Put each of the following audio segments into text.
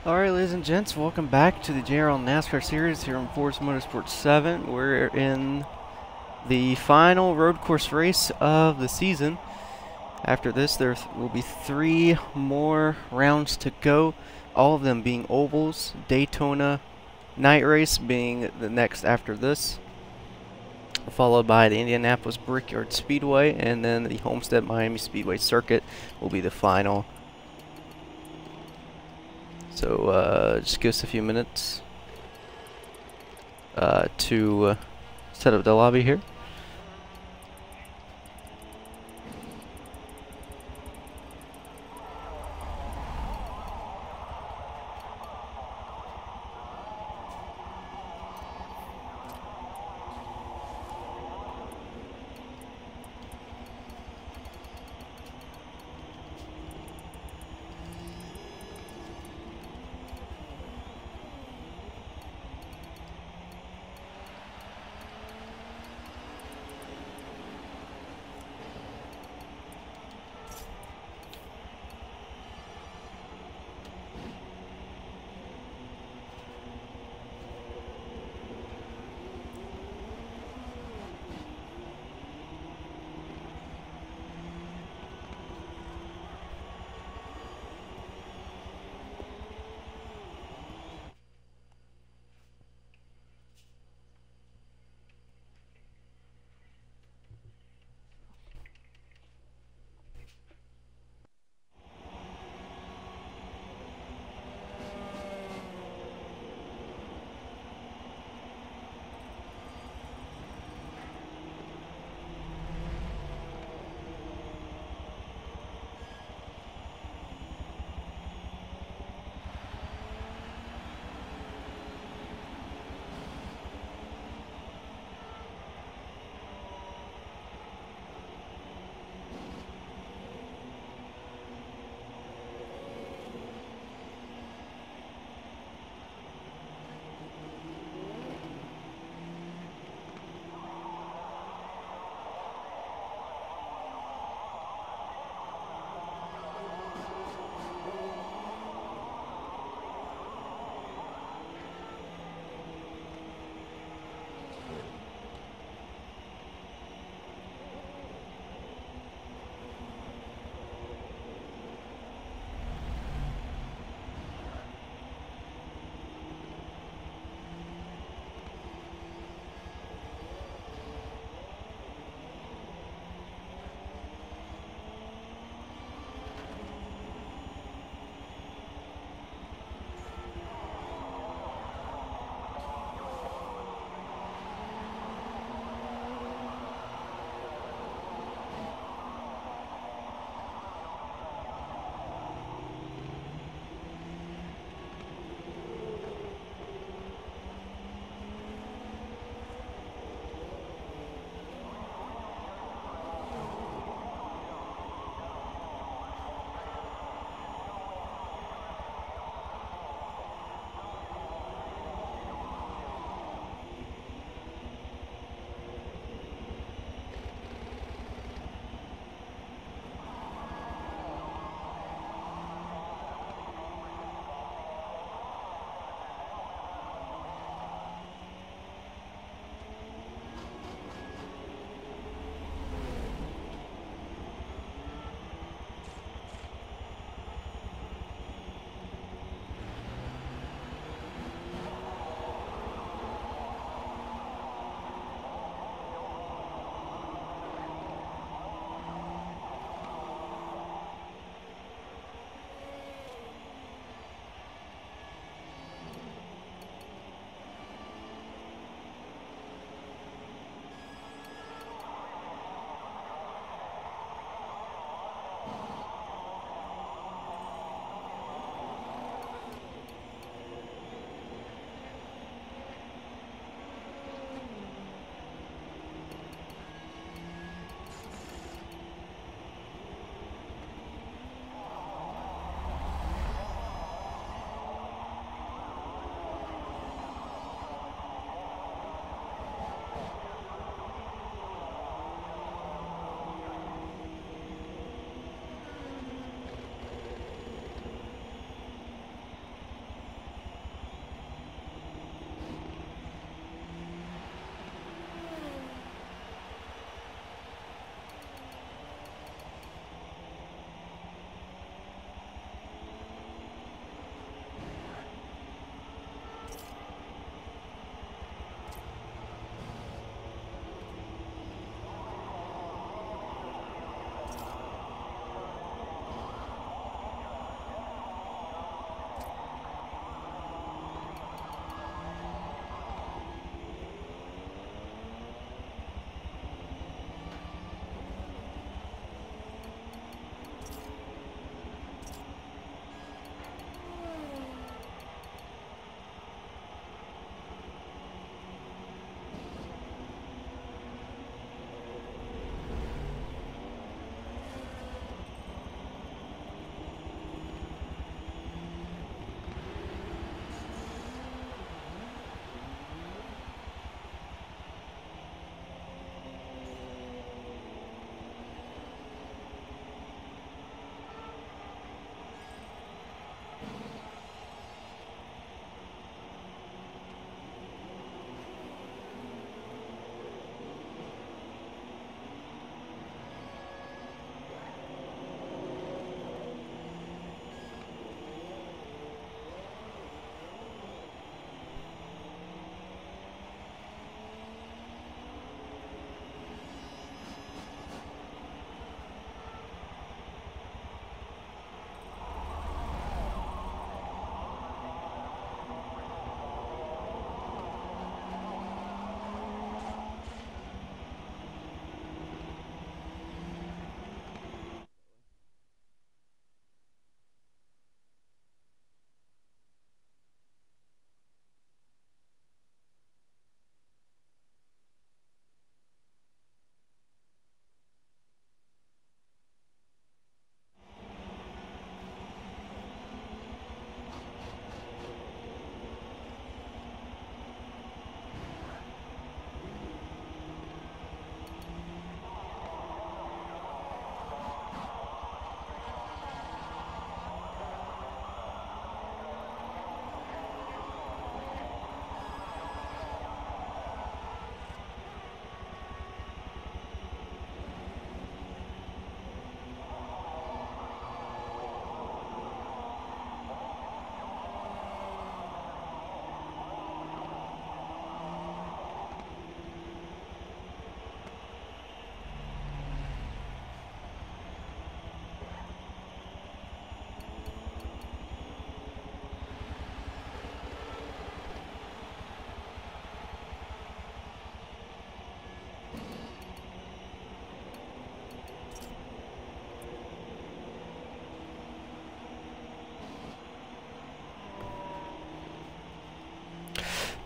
Alright, ladies and gents, welcome back to the JRL NASCAR series here on Force Motorsports 7. We're in the final road course race of the season. After this, there will be 3 more rounds to go, all of them being ovals. Daytona night race being the next after this, followed by the Indianapolis Brickyard Speedway, and then the Homestead Miami Speedway Circuit will be the final. So just give us a few minutes to set up the lobby here.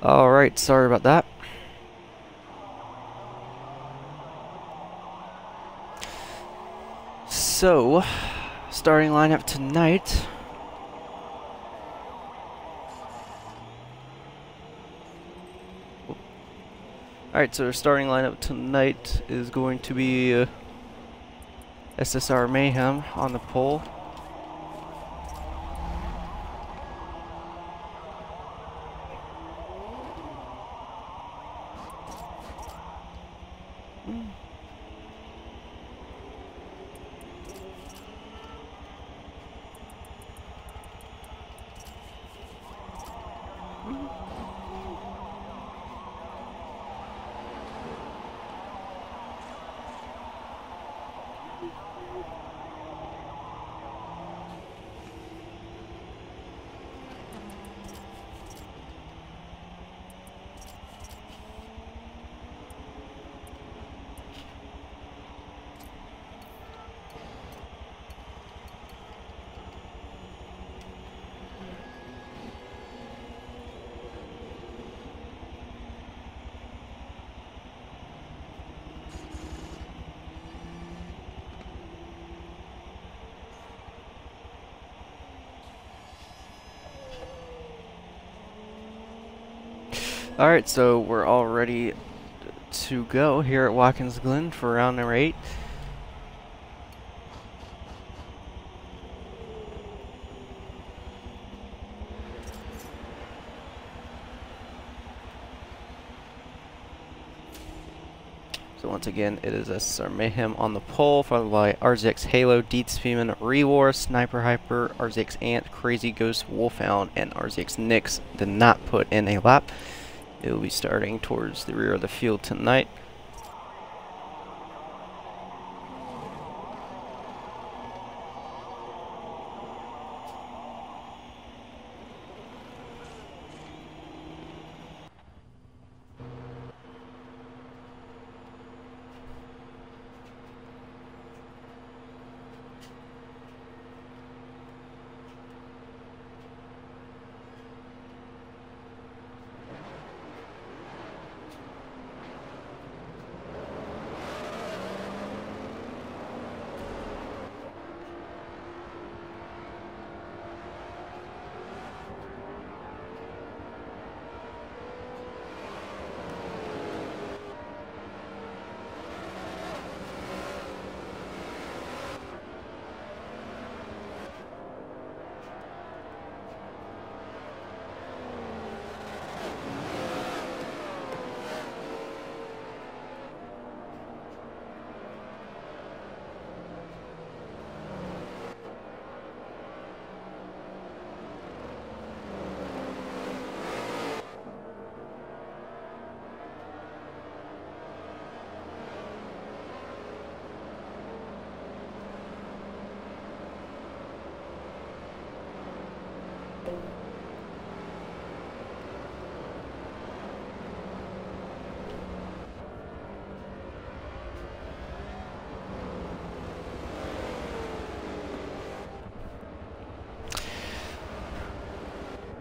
Alright, sorry about that. So, starting lineup tonight. Alright, so our starting lineup tonight is going to be SSR Mayhem on the pole. Alright, so we're all ready to go here at Watkins Glen for round number 8. So once again, it is SSR Mayhem on the pole, followed by RZX Halo, Deets Feeman, Rewar, Sniper Hyper, RZX Ant, Crazy Ghost, Wolfhound, and RZX Nix did not put in a lap. It will be starting towards the rear of the field tonight.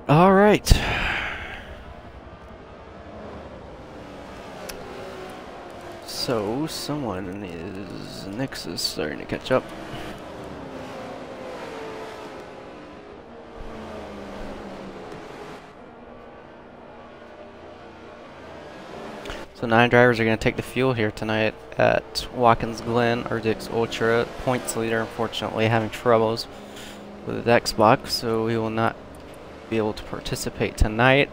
Alright. So, someone is... Nix is starting to catch up. So 9 drivers are going to take the fuel here tonight at Watkins Glen. RDX Ultra, points leader, unfortunately having troubles with his Xbox, so he will not be able to participate tonight.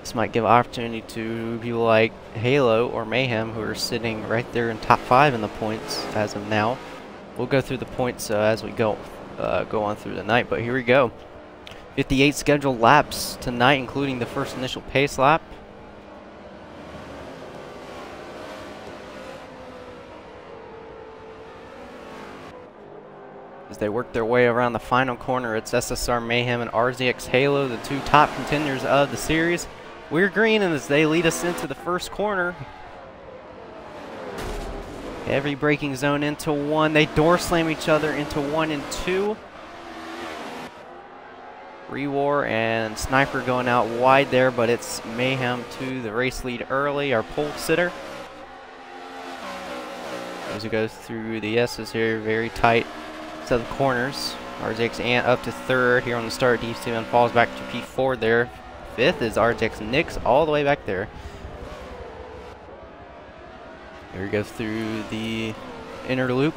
This might give opportunity to people like Halo or Mayhem, who are sitting right there in top 5 in the points as of now. We'll go through the points as we go on through the night, but here we go. 58 scheduled laps tonight, including the first initial pace lap. As they work their way around the final corner, it's SSR Mayhem and RZX Halo, the 2 top contenders of the series. We're green, and as they lead us into the first corner, every braking zone into 1. They door slam each other into 1 and 2. Rewar and Sniper going out wide there, but it's Mayhem to the race lead early, our pole sitter. As we go through the S's here, very tight to the corners. RJX Ant up to third here on the start. D7 falls back to P4 there. Fifth is RJX Nix all the way back there. Here we go through the inner loop.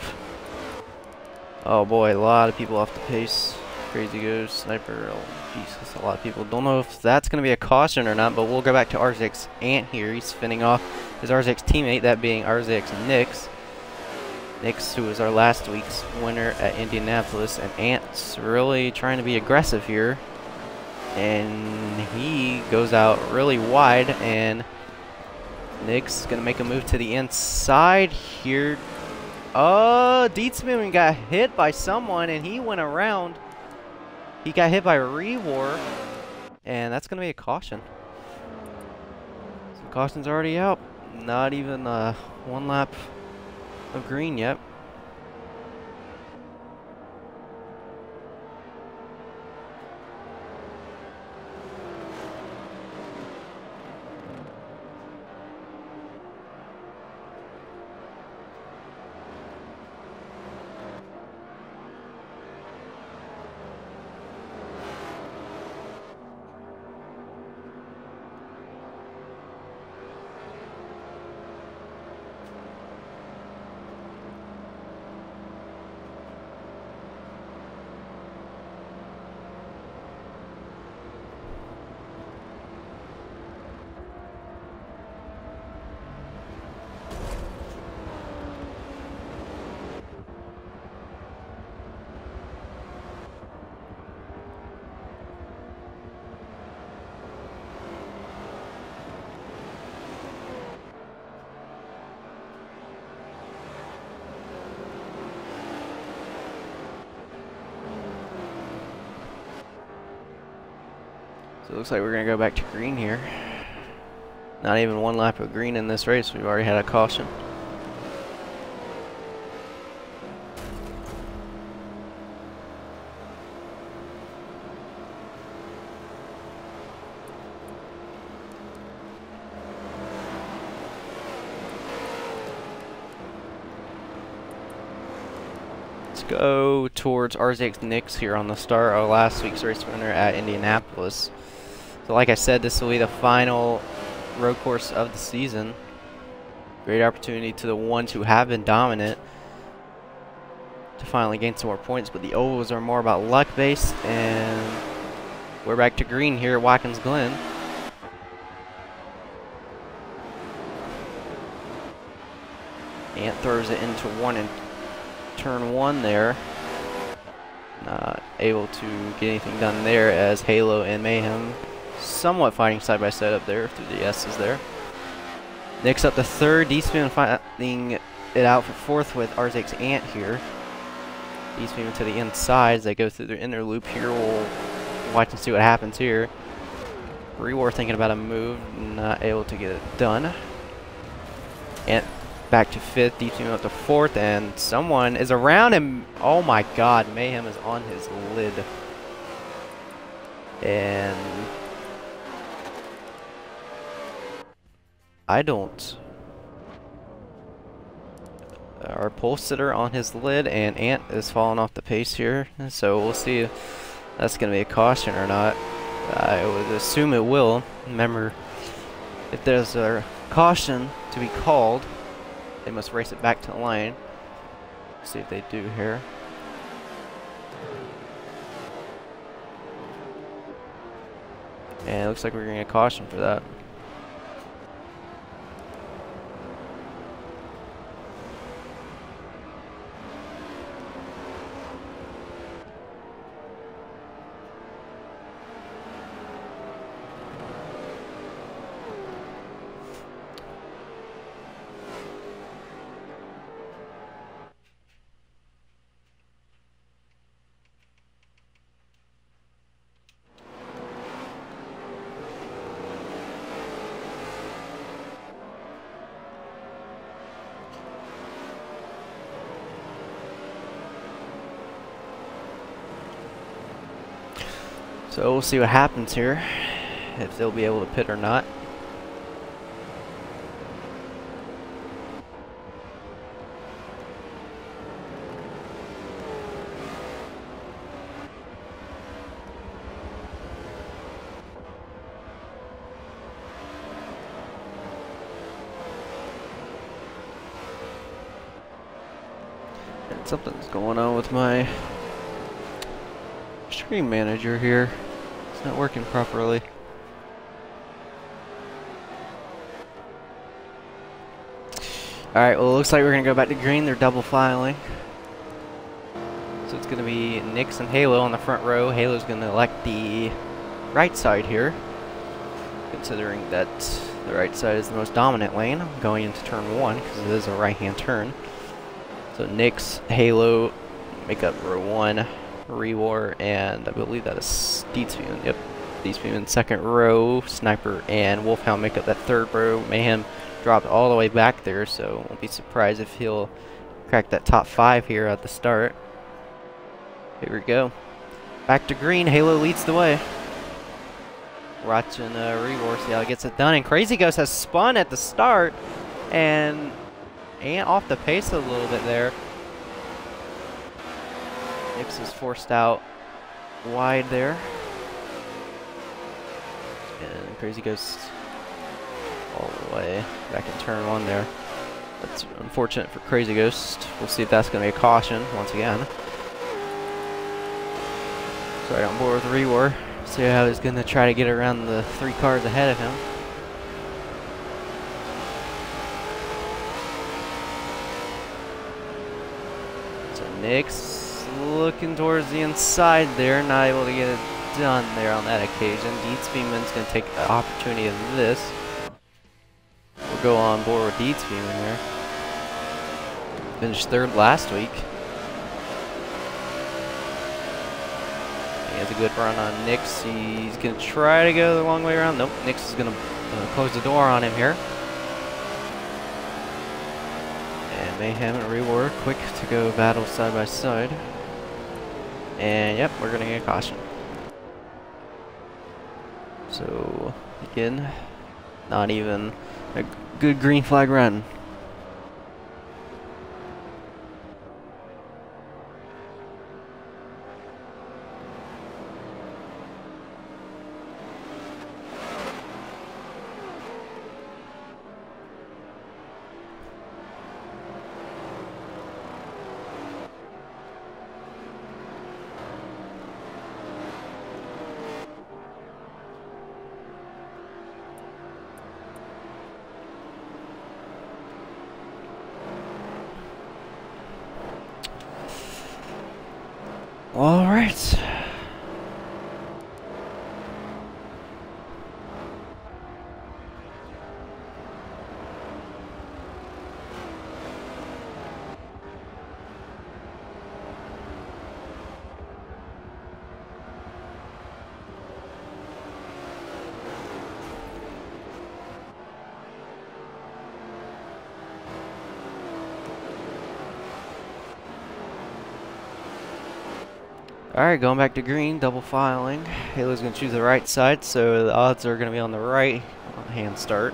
Oh boy, a lot of people off the pace. Crazy goes, Sniper, oh Jesus, a lot of people. Don't know if that's going to be a caution or not, but we'll go back to RJX Ant here. He's spinning off his RJX teammate, that being RJX Nix. Nix, who was our last week's winner at Indianapolis, and Ant's really trying to be aggressive here. And he goes out really wide, and Nix going to make a move to the inside here. Oh, Dietzman got hit by someone, and he went around. He got hit by Rewar, and that's going to be a caution. So caution's already out. Not even one lap of green yet. So it looks like we're going to go back to green here. Not even one lap of green in this race. We've already had a caution. Let's go towards RZX Nix here on the start of last week's race winner at Indianapolis. So like I said, this will be the final road course of the season. Great opportunity to the ones who have been dominant to finally gain some more points, but the ovals are more about luck based, and we're back to green here at Watkins Glen. Ant throws it into one in turn one there. Not able to get anything done there as Halo and Mayhem somewhat fighting side by side up there through the S's there. Next up the third, D-Spin fighting it out for fourth with RZX Ant here. D-Spin to the inside as they go through their inner loop here. We'll watch and see what happens here. Rewar thinking about a move, not able to get it done. Ant back to fifth, D-Spin up to fourth, and someone is around him. Oh my god, Mayhem is on his lid. And I don't. Our pole sitter on his lid, and Ant is falling off the pace here. So we'll see if that's going to be a caution or not. I would assume it will. Remember, if there's a caution to be called, they must race it back to the line. See if they do here. And it looks like we're getting a caution for that. So we'll see what happens here, if they'll be able to pit or not. And something's going on with my stream manager here. It's not working properly. Alright, well it looks like we're going to go back to green. They're double filing. So it's going to be Nix and Halo on the front row. Halo's going to elect the right side here, considering that the right side is the most dominant lane going into turn 1, because it is a right-hand turn. So Nix, Halo make up row 1, Rewar, and I believe that is Deedspeed. Yep, Deedspeed in second row. Sniper and Wolfhound make up that third row. Mayhem dropped all the way back there, so won't be surprised if he'll crack that top 5 here at the start. Here we go. Back to green. Halo leads the way. Watching Rewar see how he gets it done. And Crazy Ghost has spun at the start and off the pace a little bit there. Nix is forced out wide there. And Crazy Ghost all the way back in turn 1 there. That's unfortunate for Crazy Ghost. We'll see if that's going to be a caution once again. So right on board with Rewar. See how he's going to try to get around the 3 cars ahead of him. So Nix looking towards the inside there, not able to get it done there on that occasion. Deedspeedman's going to take the opportunity of this. We'll go on board with Deedspeedman there. Finished 3rd last week. He has a good run on Nix. He's going to try to go the long way around. Nope, Nix is going to close the door on him here. And Mayhem and Reward quick to go battle side by side. And yep, we're going to get a caution. So again, not even a good green flag run. All right. Alright, going back to green, double filing. Halo's going to choose the right side, so the odds are going to be on the right hand start.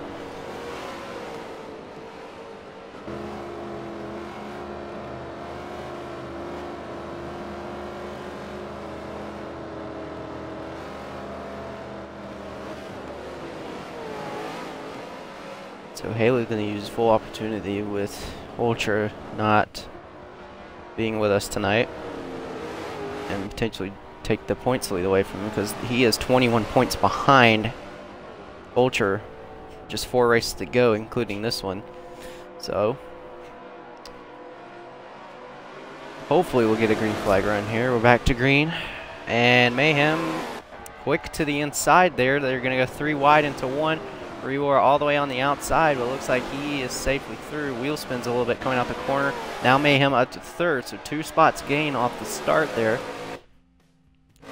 So Halo's going to use full opportunity with Ultra not being with us tonight, and potentially take the points lead away from him, because he is 21 points behind Ultra. Just 4 races to go, including this one. So hopefully we'll get a green flag run here. We're back to green. And Mayhem quick to the inside there. They're going to go 3 wide into 1. Rewar all the way on the outside, but looks like he is safely through. Wheel spins a little bit coming out the corner. Now Mayhem up to 3rd, so 2 spots gain off the start there.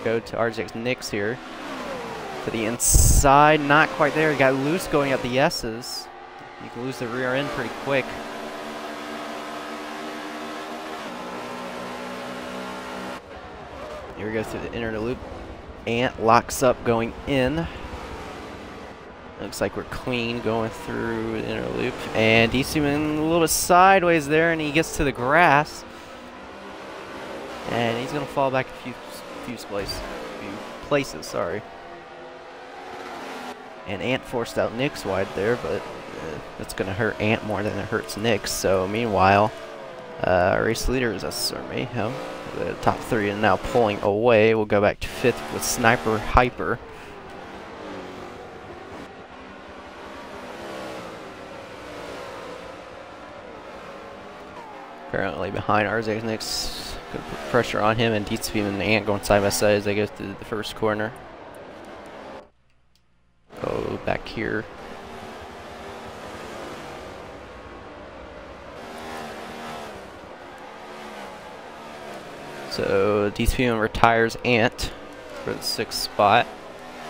Go to RJX Nix here. To the inside, not quite there. He got loose going up the S's. You can lose the rear end pretty quick. Here we go through the inner loop. Ant locks up going in. Looks like we're clean going through the inner loop. And Deesman a little bit sideways there, and he gets to the grass. And he's going to fall back a few places, sorry. And Ant forced out Nick's wide there, but that's going to hurt Ant more than it hurts Nick. So meanwhile, race leader is SSR Mayhem. The top three are now pulling away. We'll go back to 5th with Sniper Hyper. Currently behind RZX. Nick's going to put pressure on him, and Deetspeed and Ant going side by side as they go through the first corner. Go back here. So Deetspeed retires Ant for the 6th spot,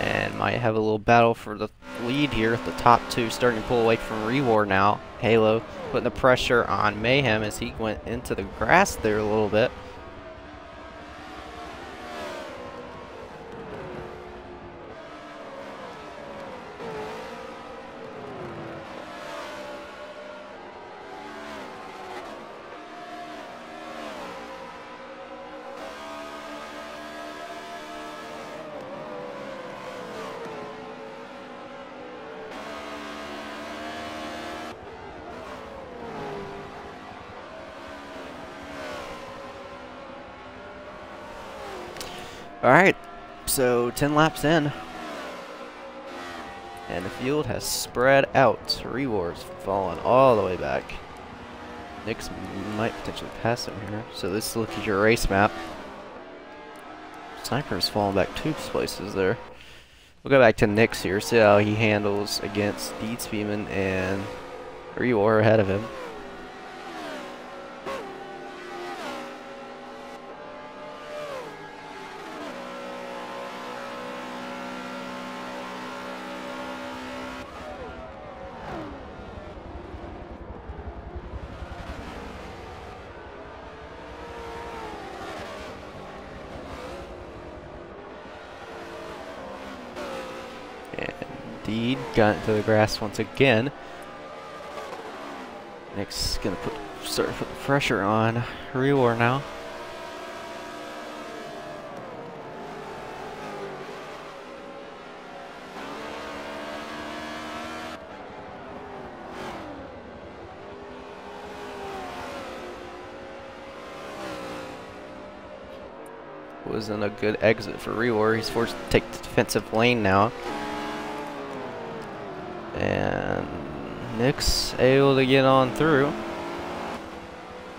and might have a little battle for the lead here. The top two starting to pull away from Rewar now. Halo putting the pressure on Mayhem as he went into the grass there a little bit. Alright, so 10 laps in. And the field has spread out. Rewar's fallen all the way back. Nick's might potentially pass him here. So this look at your race map. Sniper's fallen back 2 places there. We'll go back to Nick's here, see how he handles against Deetspeedman and Rewar ahead of him. Indeed, got into the grass once again. Nick's gonna start to put the pressure on Rewar now. Wasn't a good exit for Rewar. He's forced to take the defensive lane now. And Nick's able to get on through.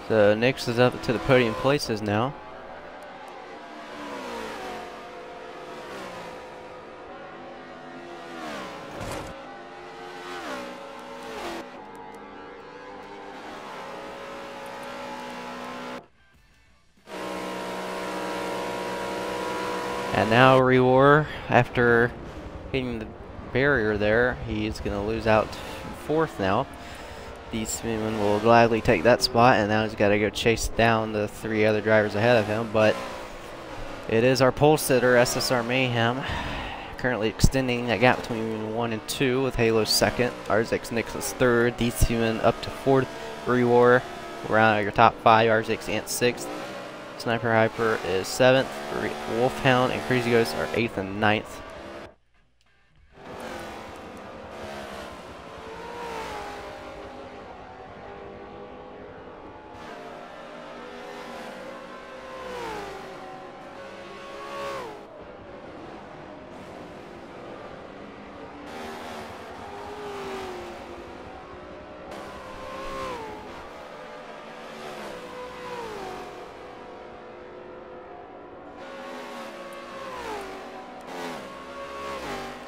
So Nick's is up to the podium places now. And now Rewar, after hitting the barrier there, he's going to lose out to 4th now. Deetspeedman will gladly take that spot, and now he's got to go chase down the 3 other drivers ahead of him. But it is our pole sitter, SSR Mayhem, currently extending that gap between 1 and 2 with Halo 2nd, RZX Nicholas 3rd, Deetspeedman up to 4th, Rewar around your top 5, RZX Ant 6th, Sniper Hyper is 7th, Wolfhound and Crazy Ghost are 8th and 9th.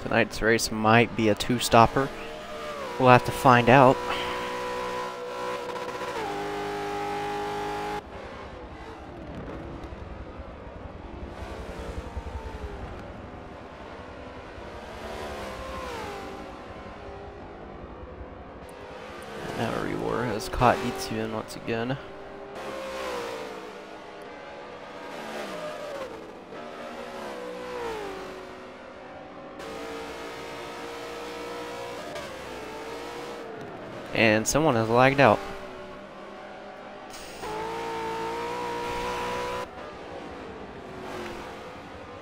Tonight's race might be a 2-stopper. We'll have to find out. Now Rewar has caught Deetspeedman once again. And someone has lagged out.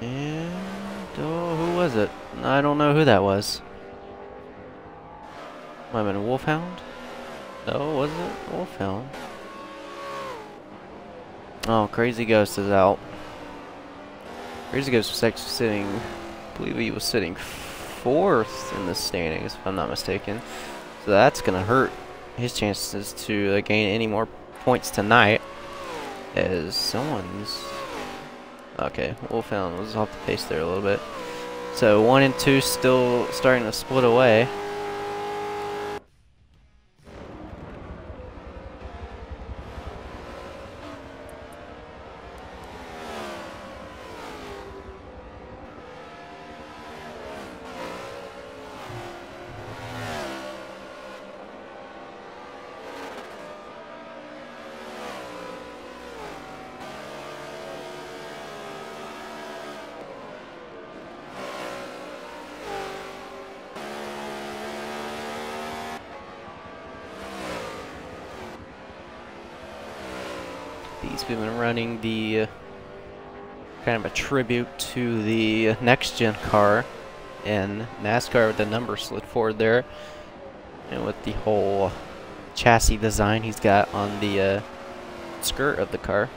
And oh, who was it? I don't know who that was. Might have been a Wolfhound? No, wasn't it? Wolfhound. Oh, Crazy Ghost is out. Crazy Ghost was actually sitting, I believe he was sitting 4th in the standings, if I'm not mistaken. So that's going to hurt his chances to gain any more points tonight. As someone's... Okay, Wolfhound was off the pace there a little bit. So 1 and 2 still starting to split away. We've been running the kind of a tribute to the next gen car in NASCAR with the number slid forward there, and with the whole chassis design he's got on the skirt of the car.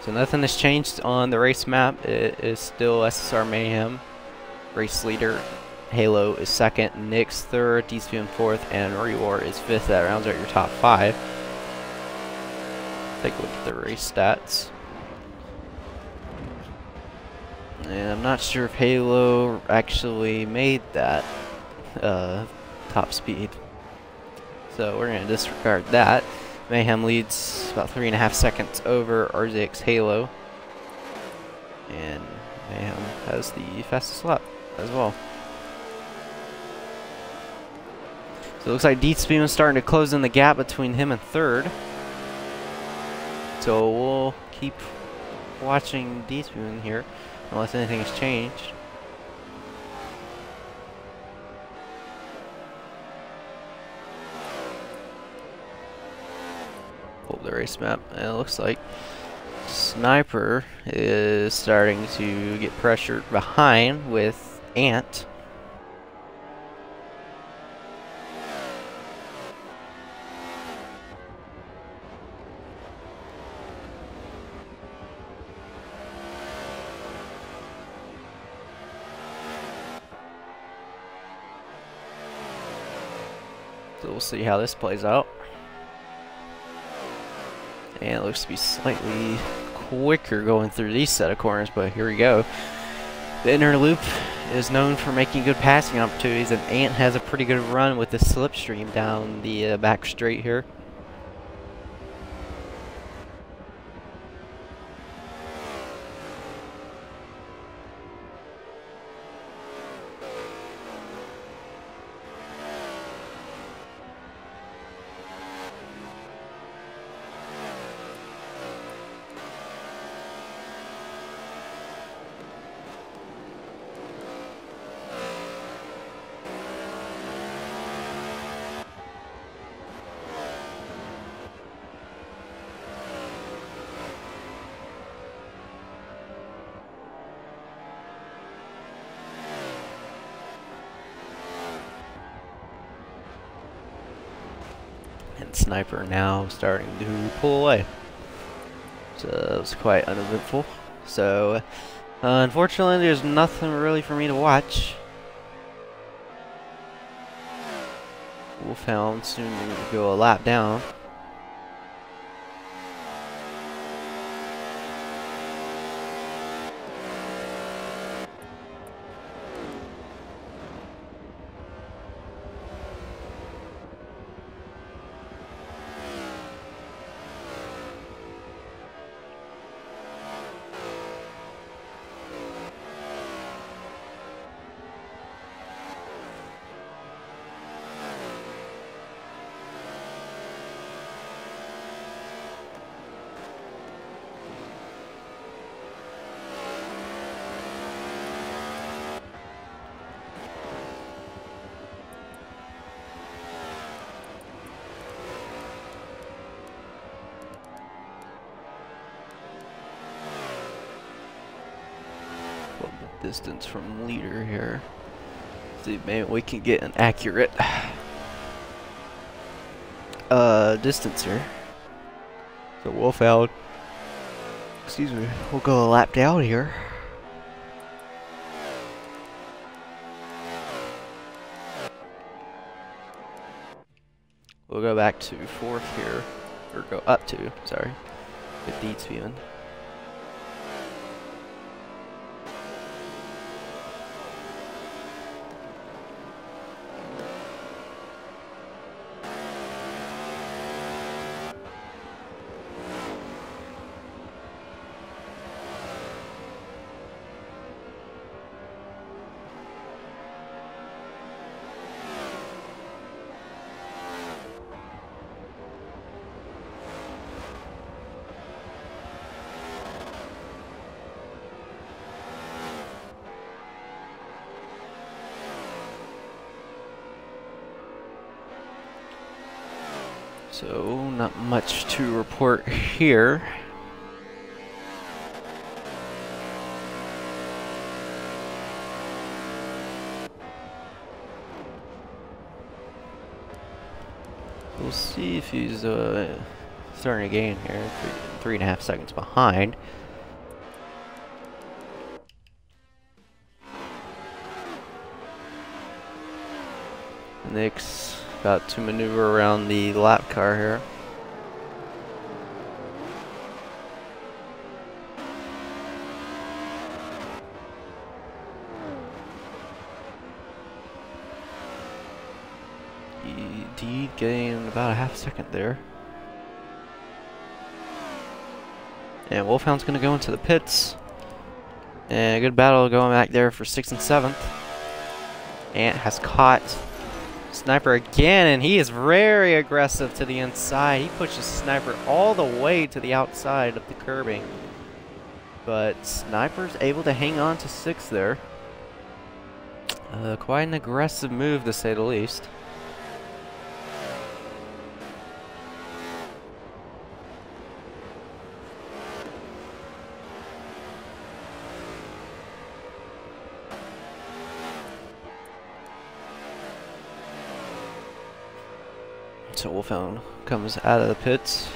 So nothing has changed on the race map. It is still SSR Mayhem, race leader. Halo is 2nd, Nick's 3rd, DCM 4th, and Rewar is 5th. That rounds out your top 5. Take a look at the race stats. And I'm not sure if Halo actually made that top speed. So we're going to disregard that. Mayhem leads about 3.5 seconds over RZX Halo. And Mayhem has the fastest lap as well. So it looks like D-Speed is starting to close in the gap between him and 3rd. So we'll keep watching D-Speed here unless anything has changed. Pull the race map, and it looks like Sniper is starting to get pressured behind with Ant. So we'll see how this plays out. And it looks to be slightly quicker going through these set of corners, but here we go. The inner loop is known for making good passing opportunities, and Ant has a pretty good run with the slipstream down the back straight here. And Sniper now starting to pull away. So it was quite uneventful. So unfortunately there's nothing really for me to watch. Wolfhound soon to go a lap down. distance from leader here. See if maybe we can get an accurate distance here. So Wolfhound, excuse me, we'll go a lap down here. We'll go back to 4th here, or go up to, sorry, with Deeds viewing. So, not much to report here. We'll see if he's starting to gain here. 3.5 seconds behind. Nick's about to maneuver around the lap car here. Indeed, getting about a half second there. And Wolfhound's going to go into the pits. And a good battle going back there for 6th and 7th. Ant has caught Sniper again, and he is very aggressive to the inside. He pushes Sniper all the way to the outside of the curbing. But Sniper's able to hang on to 6th there. Quite an aggressive move, to say the least. So Wolfhound comes out of the pits.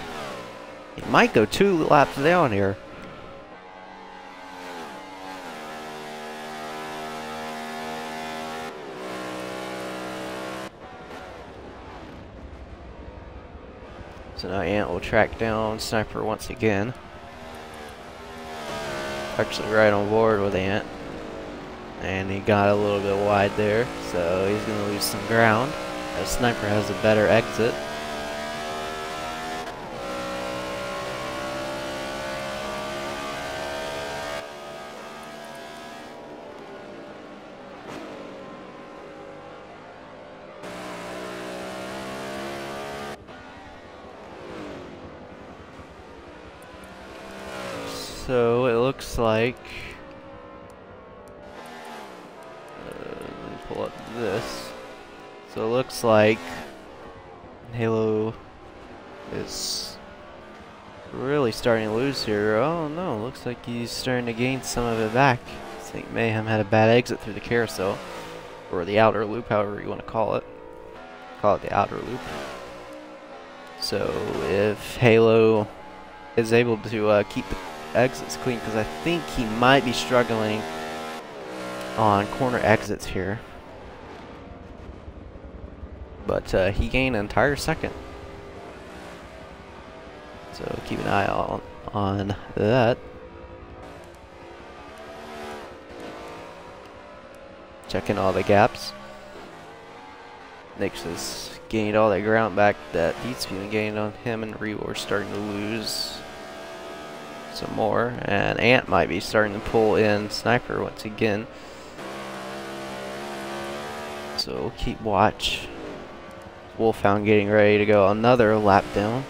He might go 2 laps down here. So now Ant will track down Sniper once again. Actually right on board with Ant. And he got a little bit wide there, so he's going to lose some ground. As Sniper has a better exit. So it looks like let me pull up this. So it looks like Halo is really starting to lose here. Oh no, looks like he's starting to gain some of it back. I think Mayhem had a bad exit through the carousel, or the outer loop, however you want to call it. Call it the outer loop. So if Halo is able to keep the exits clean, because I think he might be struggling on corner exits here. But he gained an entire second. So keep an eye on that. Checking all the gaps. Nix has gained all that ground back that Deetspeed gained on him, and Rewar's starting to lose some more. And Ant might be starting to pull in Sniper once again. So keep watch. Wolfhound getting ready to go another lap down.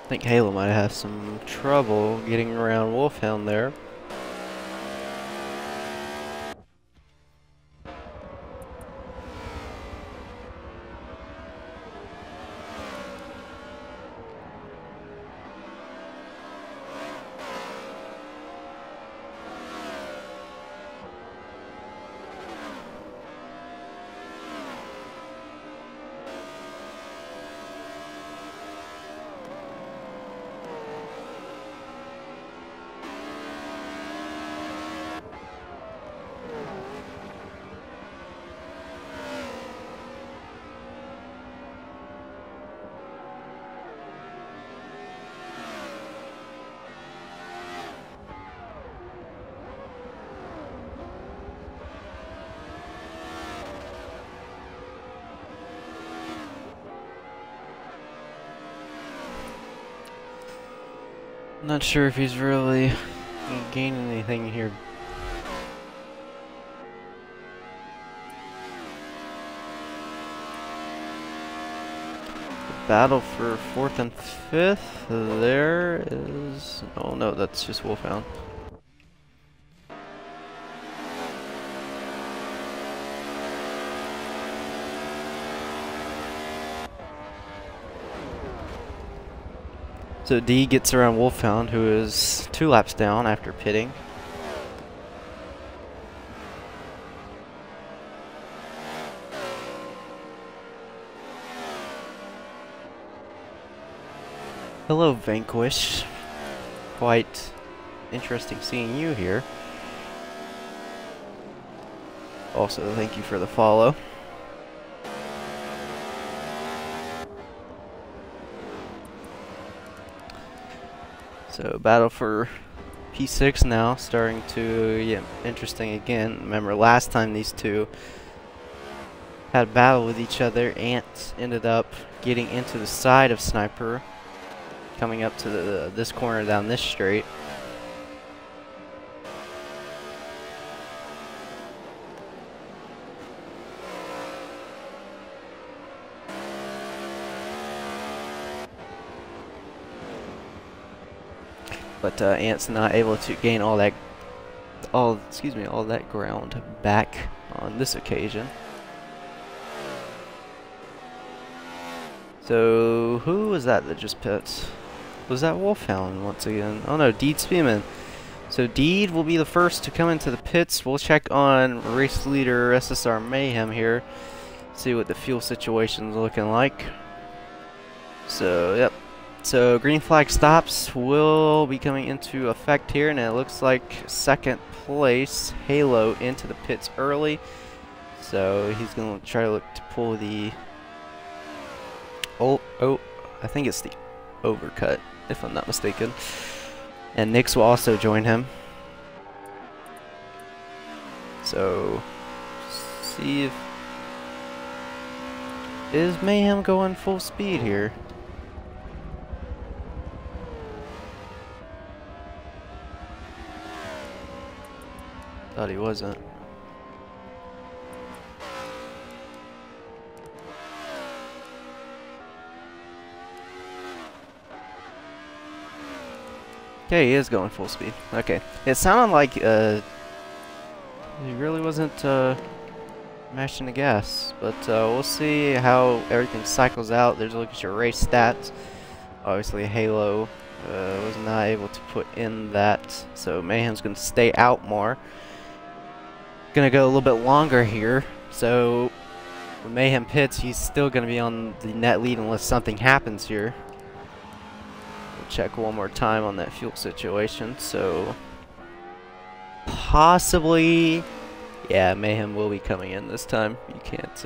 I think Halo might have some trouble getting around Wolfhound there. Not sure if he's really gaining anything here. Battle for 4th and 5th. There is... oh no, that's just Wolfhound. So D gets around Wolfhound, who is 2 laps down after pitting. Hello, Vanquish. Quite interesting seeing you here. Also, thank you for the follow. So, battle for P6 now, starting to get interesting again. Remember, last time these two had a battle with each other, Ant ended up getting into the side of Sniper, coming up to this corner down this straight. But Ant's not able to gain all that ground back on this occasion. So who was that just pit? Was that Wolfhound once again? Oh no, Deed Spearman. So Deed will be the first to come into the pits. We'll check on race leader SSR Mayhem here. See what the fuel situation's looking like. So yep. So green flag stops will be coming into effect here, and it looks like 2nd place Halo into the pits early. So he's going to try to look to pull the I think it's the overcut, if I'm not mistaken. And Nix will also join him. So see if is Mayhem going full speed here. Thought he wasn't. Okay, he is going full speed. Okay, it sounded like he really wasn't mashing the gas, but we'll see how everything cycles out. There's a look at your race stats. Obviously, Halo was not able to put in that, so Mayhem's going to stay out more. Gonna go a little bit longer here, so when Mayhem pits, he's still gonna be on the net lead unless something happens here. We'll check one more time on that fuel situation. So possibly, yeah, Mayhem will be coming in this time. You can't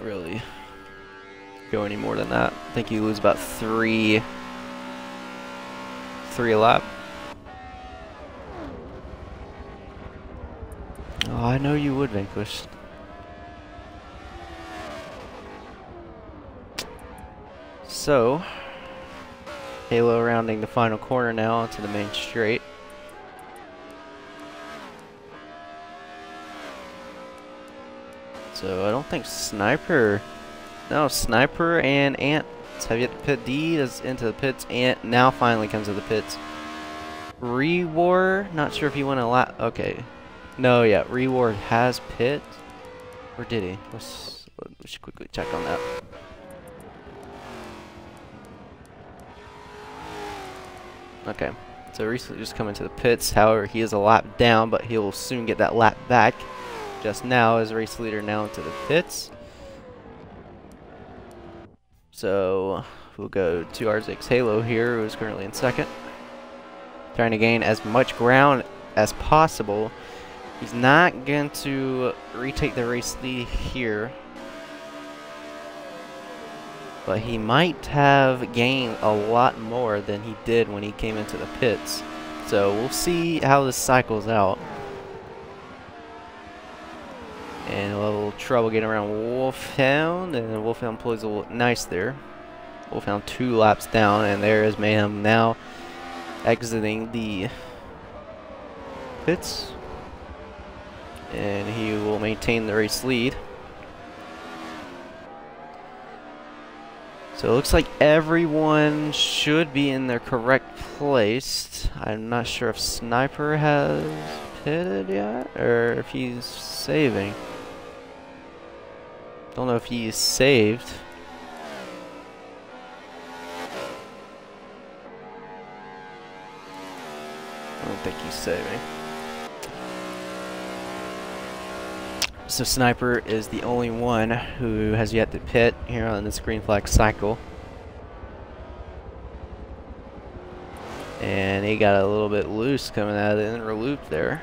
really go any more than that. I think you lose about three a lap. Oh, I know you would, Vanquish. So, Halo rounding the final corner now onto the main straight. So, I don't think Sniper No, Sniper and Ant have yet to pit. D is into the pits. Ant now finally comes to the pits. Reward, not sure if he went a lap. Okay. No, yeah, Reward has pit. Or did he? We should quickly check on that. Okay. So recently just coming to the pits. However, he is a lap down, but he'll soon get that lap back. Just now as race leader now into the pits. So we'll go to RZX Halo here, who is currently in second. Trying to gain as much ground as possible. He's not going to retake the race lead here. But he might have gained a lot more than he did when he came into the pits. So we'll see how this cycles out. And we'll have a little trouble getting around Wolfhound. And Wolfhound plays a little nice there. Wolfhound 2 laps down. And there is Mayhem now exiting the pits. And he will maintain the race lead. So it looks like everyone should be in their correct place. I'm not sure if Sniper has pitted yet, or if he's saving. Don't know if he's saved. I don't think he's saving. So Sniper is the only one who has yet to pit here on this green flag cycle. And he got a little bit loose coming out of the inner loop there.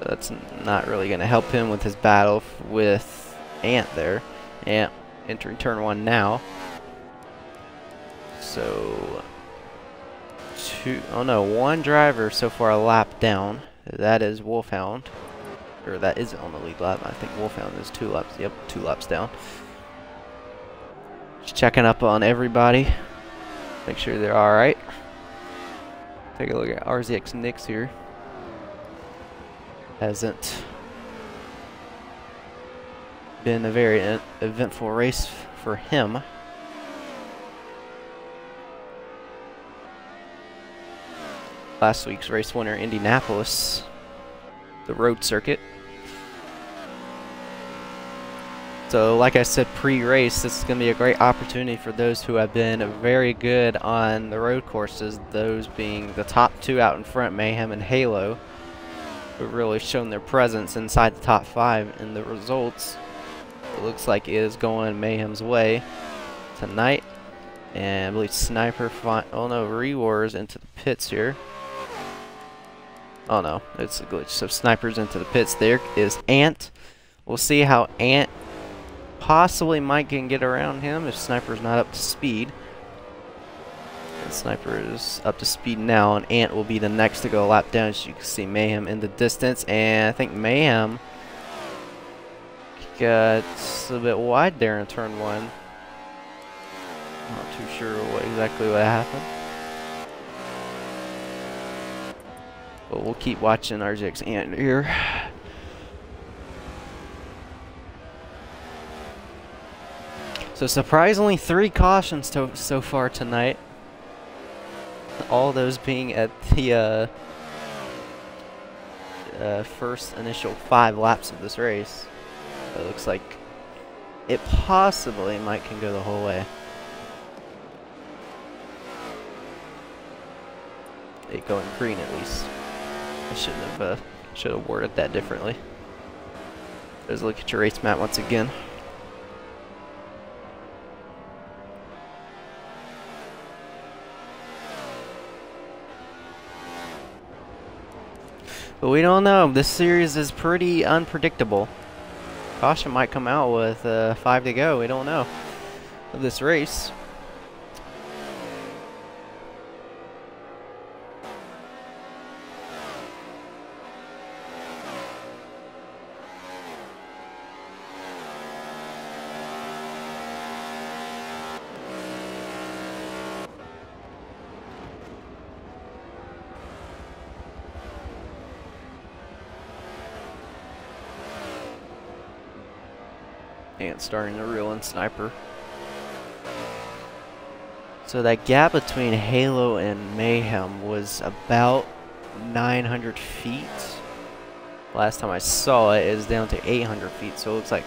So that's not really going to help him with his battle with Ant there. Ant entering turn 1 now. So one driver so far a lap down. That is Wolfhound. Or that is on the lead lap. I think Wolfhound is 2 laps. Yep, 2 laps down. Just checking up on everybody. Make sure they're alright. Take a look at RZX Nix here. Hasn't been a very eventful race for him. Last week's race winner, Indianapolis. The road circuit. So like I said pre-race, this is going to be a great opportunity for those who have been very good on the road courses, those being the top 2 out in front, Mayhem and Halo, who have really shown their presence inside the top 5, and the results, it looks like it is going Mayhem's way tonight. And I believe Sniper, Rewars into the pits here. Oh no, it's a glitch. So Sniper's into the pits. There is Ant. We'll see how Ant possibly might can get around him if Sniper's not up to speed. And Sniper is up to speed now, and Ant will be the next to go a lap down. As you can see Mayhem in the distance, and I think Mayhem got a bit wide there in turn 1. Not too sure exactly what happened. But we'll keep watching RZX Ant here. So surprisingly 3 cautions so far tonight. All those being at the first initial 5 laps of this race. It looks like it possibly can go the whole way. It going green at least. I should have worded that differently. Let's look at your race map once again. But we don't know. This series is pretty unpredictable. Caution might come out with 5 to go. We don't know of this race. And starting to reel in Sniper. So that gap between Halo and Mayhem was about 900 feet. Last time I saw it, it was down to 800 feet. So it looks like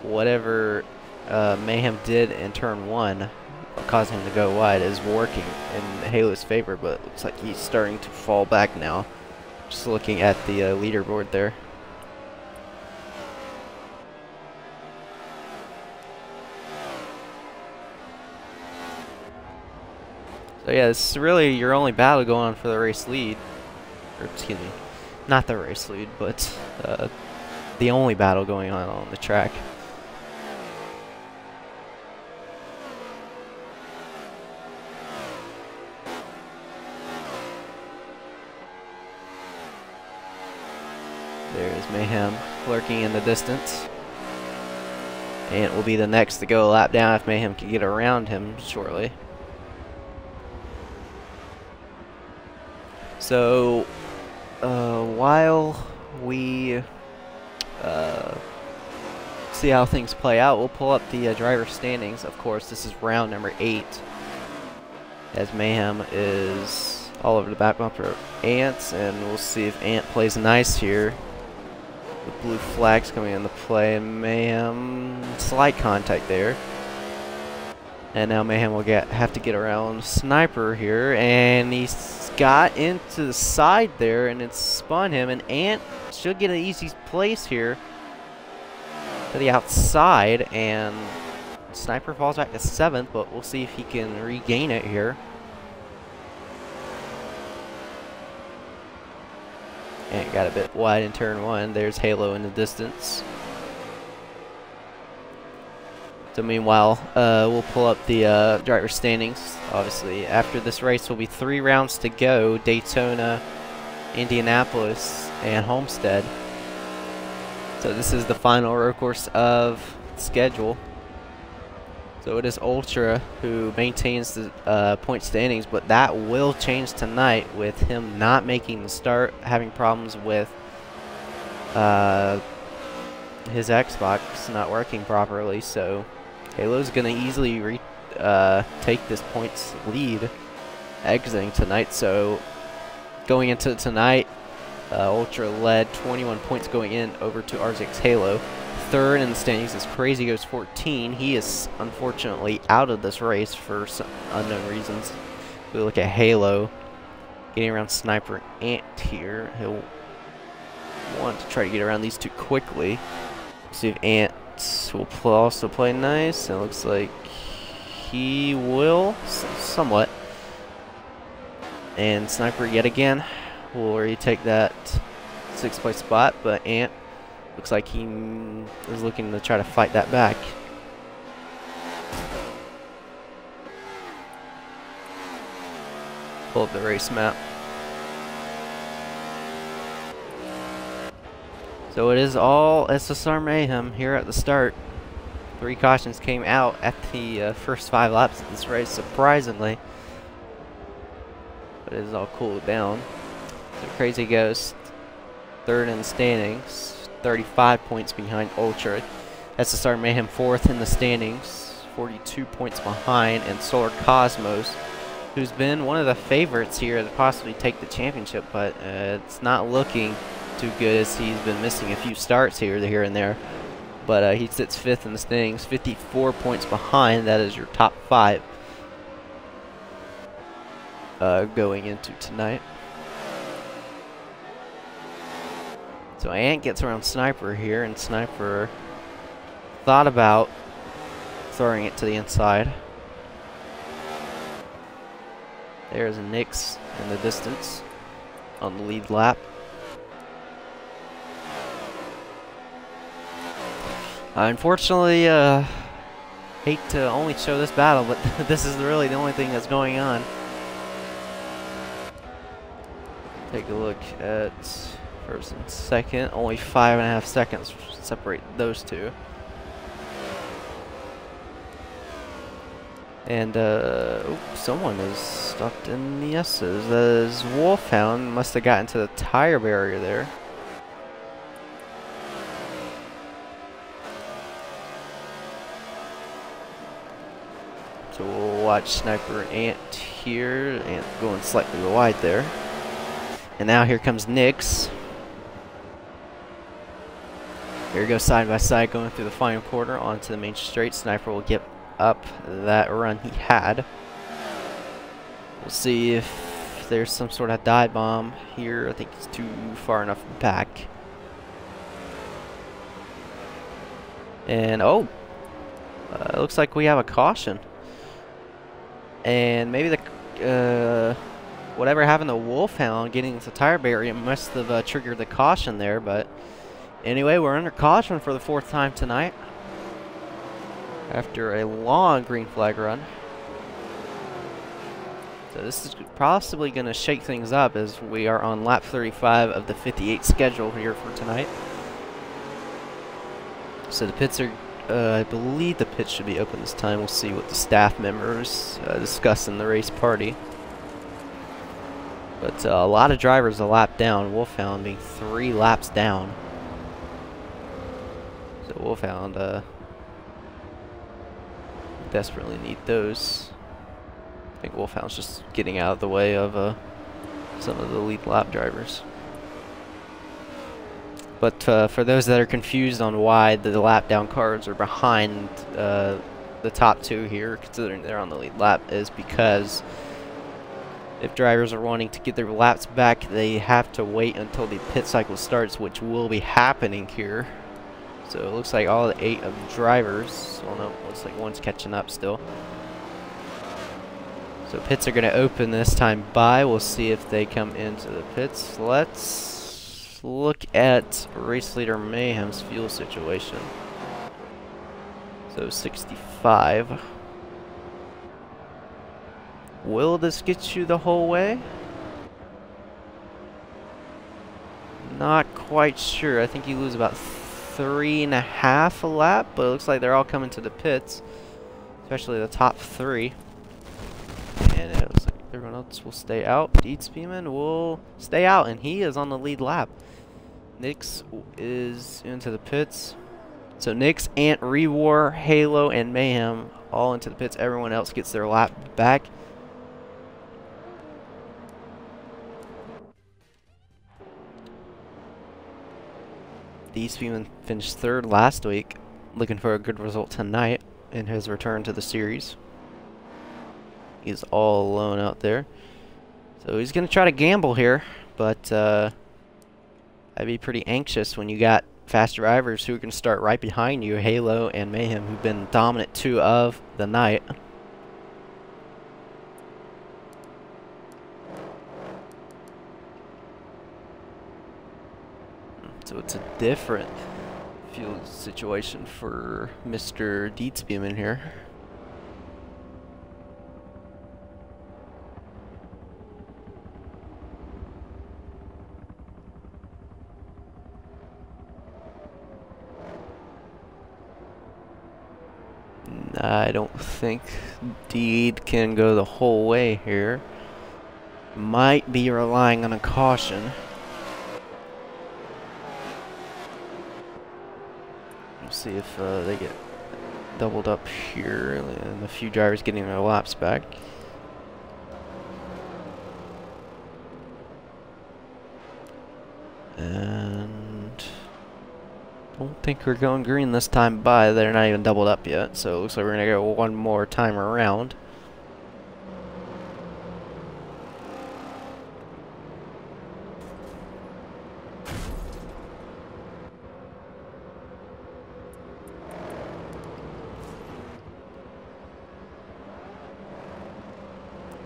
whatever Mayhem did in turn 1, causing him to go wide, is working in Halo's favor. But it looks like he's starting to fall back now. Just looking at the leaderboard there. So yeah, this is really your only battle going on for the race lead. Or excuse me, not the race lead, but the only battle going on the track. There's Mayhem lurking in the distance. Ant will be the next to go a lap down if Mayhem can get around him shortly. So, while we see how things play out, we'll pull up the driver standings. Of course, this is round number 8, as Mayhem is all over the back bumper of Ant's, and we'll see if Ant plays nice here. The blue flags coming into play, and Mayhem, slight contact there. And now Mayhem will have to get around Sniper here, and he's got into the side there, and it's spun him, and Ant should get an easy place here to the outside, and Sniper falls back to 7th, but we'll see if he can regain it here. Ant got a bit wide in turn 1. There's Halo in the distance. So meanwhile, we'll pull up the driver standings. Obviously, after this race will be 3 rounds to go: Daytona, Indianapolis, and Homestead. So this is the final road course of the schedule. So it is Ultra who maintains the point standings, but that will change tonight with him not making the start, having problems with his Xbox not working properly. So Halo's going to easily take this points lead exiting tonight. So going into tonight, Ultra led 21 points going in over to RZX Halo. 3rd in the standings is Crazy goes 14. He is unfortunately out of this race for some unknown reasons. If we look at Halo getting around Sniper and Ant here, he'll want to try to get around these two quickly. See if Ant will also play nice. It looks like he will somewhat. And Sniper yet again will retake that 6th place spot, but Ant looks like he is looking to try to fight that back. Pull up the race map. So it is all SSR Mayhem here at the start. 3 cautions came out at the first 5 laps of this race, surprisingly. But it is all cooled down. So Crazy Ghost, 3rd in the standings. 35 points behind Ultra. SSR Mayhem 4th in the standings, 42 points behind, and Solar Cosmos, who's been one of the favorites here to possibly take the championship, but it's not looking too good as he's been missing a few starts here and there. But he sits 5th in the standings, 54 points behind. That is your top 5 going into tonight. So Ant gets around Sniper here, and Sniper thought about throwing it to the inside. There's a Nix in the distance on the lead lap. Unfortunately, hate to only show this battle, but this is really the only thing that's going on. Take a look at 1st and 2nd, only 5.5 seconds separate those two. And someone is stuck in the S's. As Wolfhound must have gotten to the tire barrier there. So we'll watch Sniper Ant here, and going slightly wide there. And now here comes Nix. Here we go side by side going through the final quarter onto the main straight. Sniper will get up that run he had. We'll see if there's some sort of dive bomb here. I think he's too far enough back. And oh, it looks like we have a caution. And maybe the whatever happened to Wolfhound getting into the tire barrier must have triggered the caution there. But anyway, we're under caution for the 4th time tonight after a long green flag run. So this is possibly going to shake things up as we are on lap 35 of the 58 schedule here for tonight. So the pits are, I believe the pits should be open this time. We'll see what the staff members discuss in the race party. But a lot of drivers a lap down, Wolfhound being 3 laps down. So Wolfhound desperately need those. I think Wolfhound's just getting out of the way of some of the lead lap drivers. But for those that are confused on why the lap down cars are behind the top 2 here, considering they're on the lead lap, is because if drivers are wanting to get their laps back, they have to wait until the pit cycle starts, which will be happening here. So it looks like all the 8 of the drivers, well no, looks like one's catching up still. So pits are going to open this time by. We'll see if they come into the pits. Let's look at race leader Mayhem's fuel situation. So 65. Will this get you the whole way? Not quite sure. I think you lose about 3.5 a lap, but it looks like they're all coming to the pits, especially the top 3. And it looks like everyone else will stay out. Deed Speedman will stay out, and he is on the lead lap. Nix is into the pits. So Nix, Ant, Rewar, Halo, and Mayhem all into the pits. Everyone else gets their lap back. Deed Speedman finished 3rd last week, looking for a good result tonight in his return to the series. He's all alone out there. So he's going to try to gamble here, but I'd be pretty anxious when you got fast drivers who can start right behind you, Halo and Mayhem, who've been dominant 2 of the night. So it's a different fuel situation for Mr. Deed Speedman here. I don't think Deed can go the whole way here. Might be relying on a caution. We'll see if they get doubled up here, and a few drivers getting their laps back. And don't think we're going green this time by. They're not even doubled up yet, so it looks like we're going to go one more time around.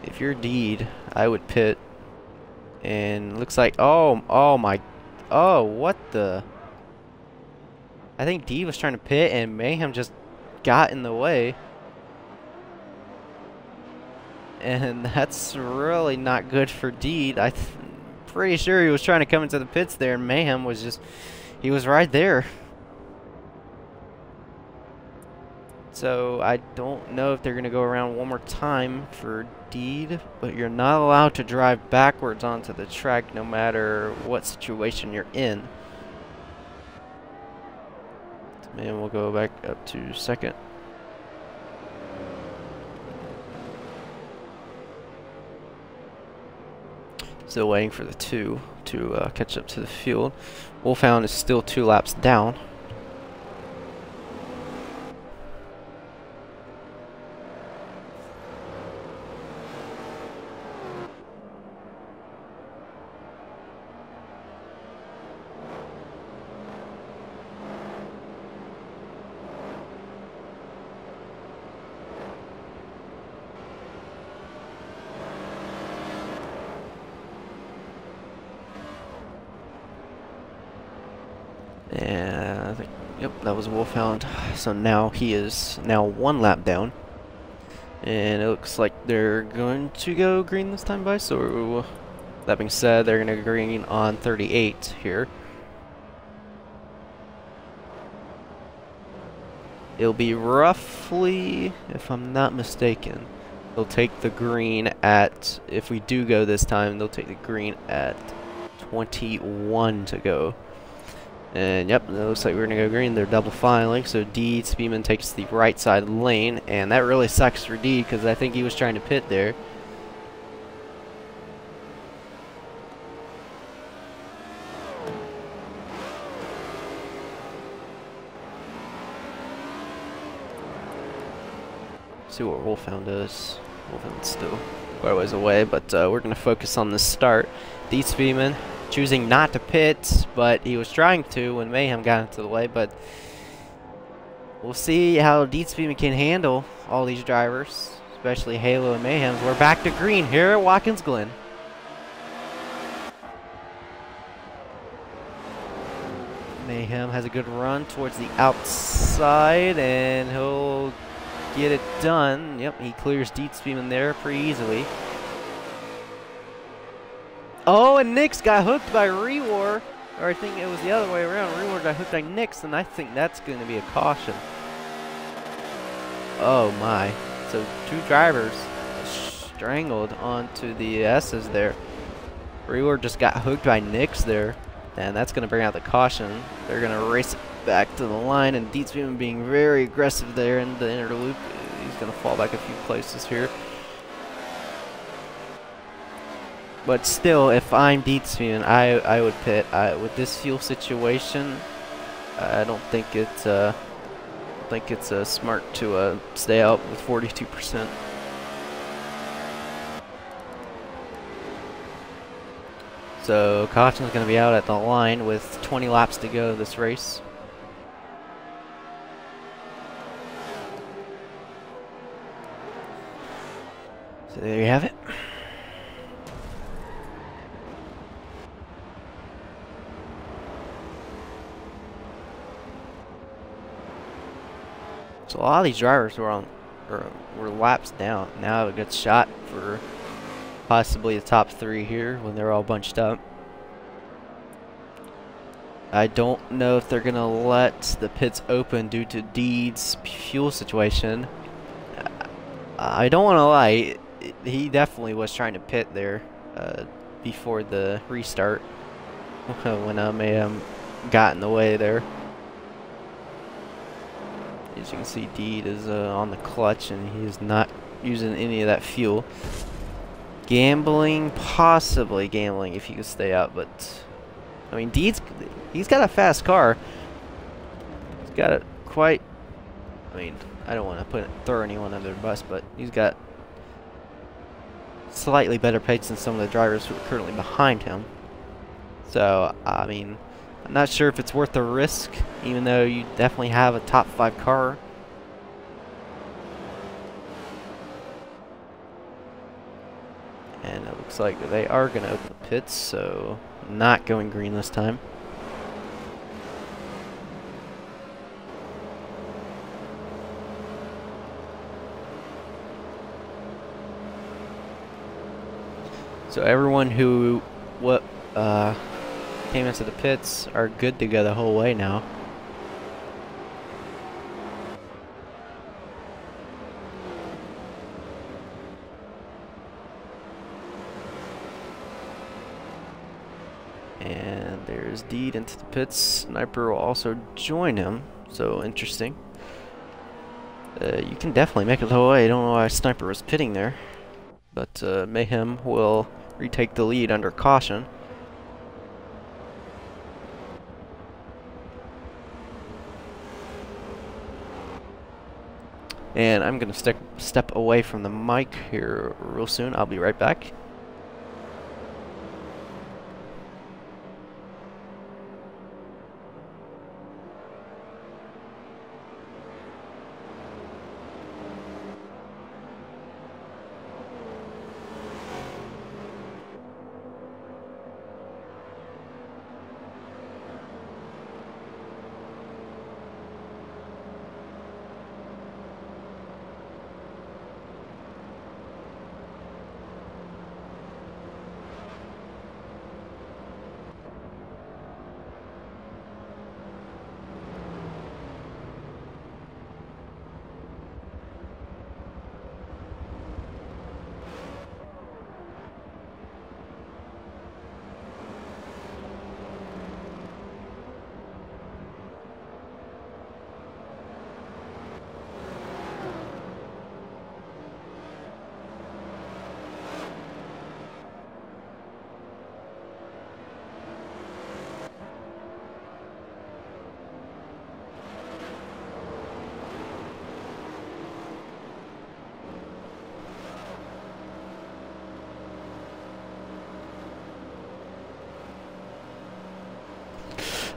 If you're Deed, I would pit. And looks like, oh what the? I think Deed was trying to pit and Mayhem just got in the way. And that's really not good for Deed. I'm pretty sure he was trying to come into the pits there, and Mayhem was just, he was right there. So I don't know if they're going to go around one more time for Deed, but you're not allowed to drive backwards onto the track no matter what situation you're in. And we'll go back up to 2nd. Still waiting for the 2 to catch up to the field. Wolfhound is still 2 laps down. And I think, yep, that was Wolfhound. So now he is now 1 lap down. And it looks like they're going to go green this time, by. So that being said, they're going to go green on 38 here. It'll be roughly, if I'm not mistaken, they'll take the green at, if we do go this time, they'll take the green at 21 to go. And yep, it looks like we're gonna go green. They're double filing, so D Speedman takes the right side lane, and that really sucks for D because I think he was trying to pit there. See what Wolfhound does. Wolfhound's still quite a ways away, but we're gonna focus on the start. D Speedman choosing not to pit, but he was trying to when Mayhem got into the way, but we'll see how Deed Speedman can handle all these drivers, especially Halo and Mayhem. We're back to green here at Watkins Glen. Mayhem has a good run towards the outside, and he'll get it done. Yep, he clears Deed Speedman there pretty easily. Oh, and Nix got hooked by Rewar. Or I think it was the other way around. Rewar got hooked by Nix, and I think that's going to be a caution. Oh my. So 2 drivers strangled onto the S's there. Rewar just got hooked by Nix there. And that's going to bring out the caution. They're going to race it back to the line, and Deed Speedman being very aggressive there in the inner loop. He's going to fall back a few places here. But still, if I'm Deed Speedman, I would pit. With this fuel situation, I don't think it's smart to stay out with 42%. So caution's going to be out at the line with 20 laps to go this race. So there you have it. So a lot of these drivers were laps down. Now a good shot for possibly the top 3 here when they're all bunched up. I don't know if they're gonna let the pits open due to Deed's fuel situation. I don't want to lie, he definitely was trying to pit there before the restart when Mayhem got in the way there. As you can see, Deed is on the clutch, and he's not using any of that fuel. Gambling, possibly gambling if he could stay out, but I mean, he's got a fast car. He's got a quite. I mean, I don't want to throw anyone under the bus, but he's got slightly better pace than some of the drivers who are currently behind him. So I mean, I'm not sure if it's worth the risk, even though you definitely have a top 5 car. And it looks like they are going to open the pits, so not going green this time. So everyone who came into the pits are good to go the whole way now. And there's Deed into the pits. Sniper will also join him, so interesting. You can definitely make it the whole way. I don't know why Sniper was pitting there, but Mayhem will retake the lead under caution. And I'm going to step away from the mic here real soon. I'll be right back.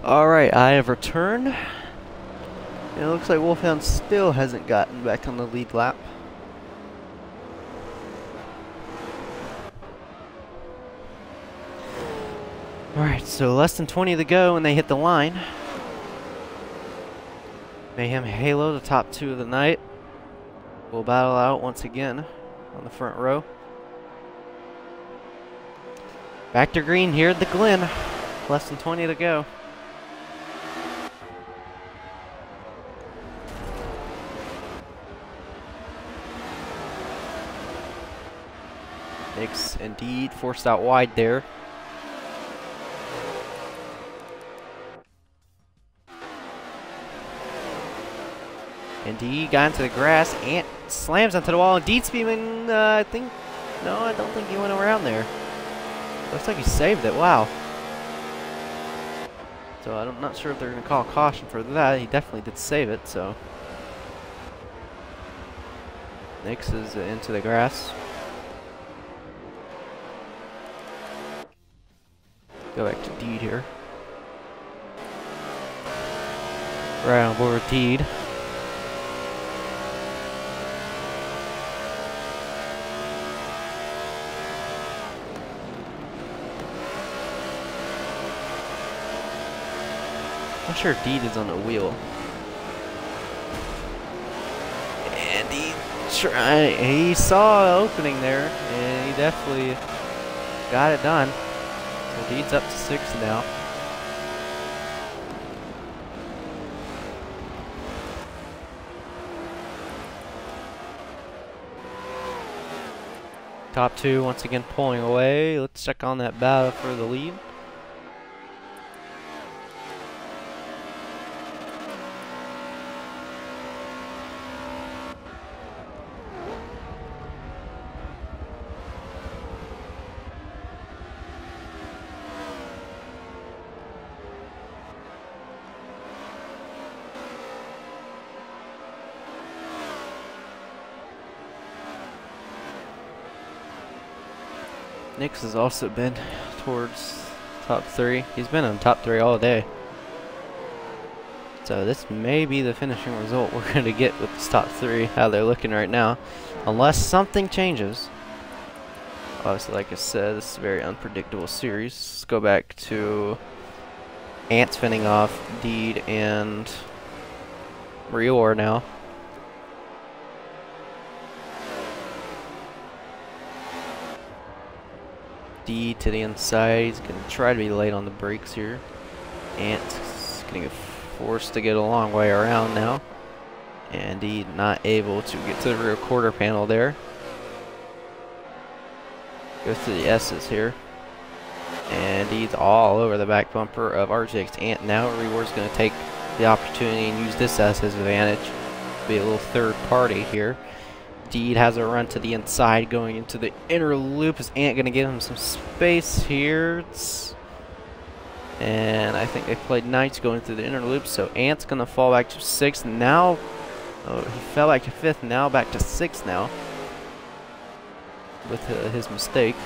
Alright, I have returned. And it looks like Wolfhound still hasn't gotten back on the lead lap. Alright, so less than 20 to go and they hit the line. Mayhem Halo, the top two of the night, will battle out once again on the front row. Back to green here at the Glen. Less than 20 to go. Nix indeed forced out wide there. Indeed got into the grass and slams onto the wall. Indeed Speedman, I don't think he went around there. Looks like he saved it. Wow. So I'm not sure if they're going to call caution for that. He definitely did save it. So Nix is into the grass. Go back to Deed here. Right on board with Deed. I'm sure Deed is on the wheel. And he saw an opening there, and he definitely got it done. So Deed's up to 6 now. Top two once again pulling away. Let's check on that battle for the lead. Nix has also been towards top 3. He's been on top 3 all day. So this may be the finishing result we're going to get with this top 3, how they're looking right now. Unless something changes. Obviously, like I said, this is a very unpredictable series. Let's go back to Ants fending off Deed and Rior now. Deed to the inside. He's going to try to be late on the brakes here. Ant's going to get forced to get a long way around now. And Deed not able to get to the rear quarter panel there. Goes to the S's here. And Deed's all over the back bumper of RJX Ant now. Rior's going to take the opportunity and use this as his advantage. Be a little third party here. Deed has a run to the inside going into the inner loop. Is Ant going to give him some space here? And I think they played Knights going through the inner loop, so Ant's going to fall back to 6th. Now, oh, he fell back to 5th, now back to 6th now with his mistake.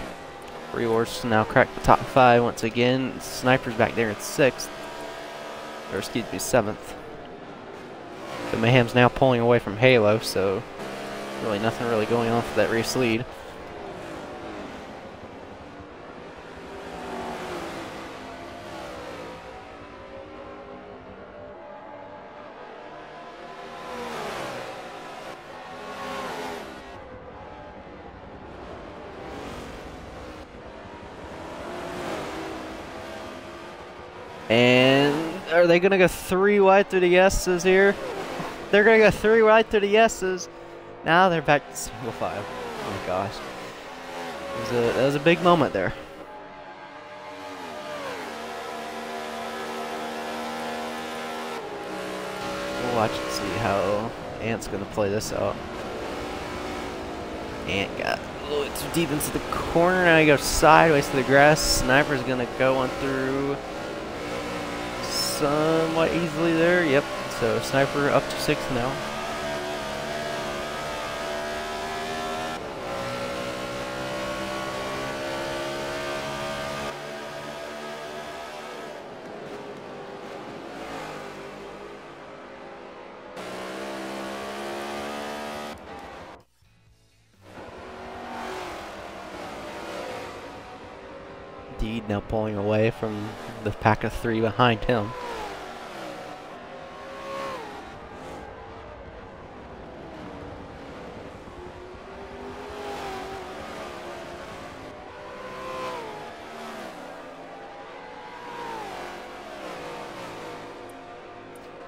Rewards now cracked the top 5 once again. Sniper's back there at 6th, or excuse me, 7th. The Mayhem's now pulling away from Halo, so really nothing really going on for that race lead. And are they going to go 3 wide through the yeses here? They're going to go 3 wide through the yeses. Now they're back to single file. Oh my gosh. That was a big moment there. We'll watch and see how Ant's going to play this out. Ant got a little bit too deep into the corner. Now he goes sideways to the grass. Sniper's going to go on through somewhat easily there. Yep. So Sniper up to 6th now. Deed now pulling away from the pack of 3 behind him.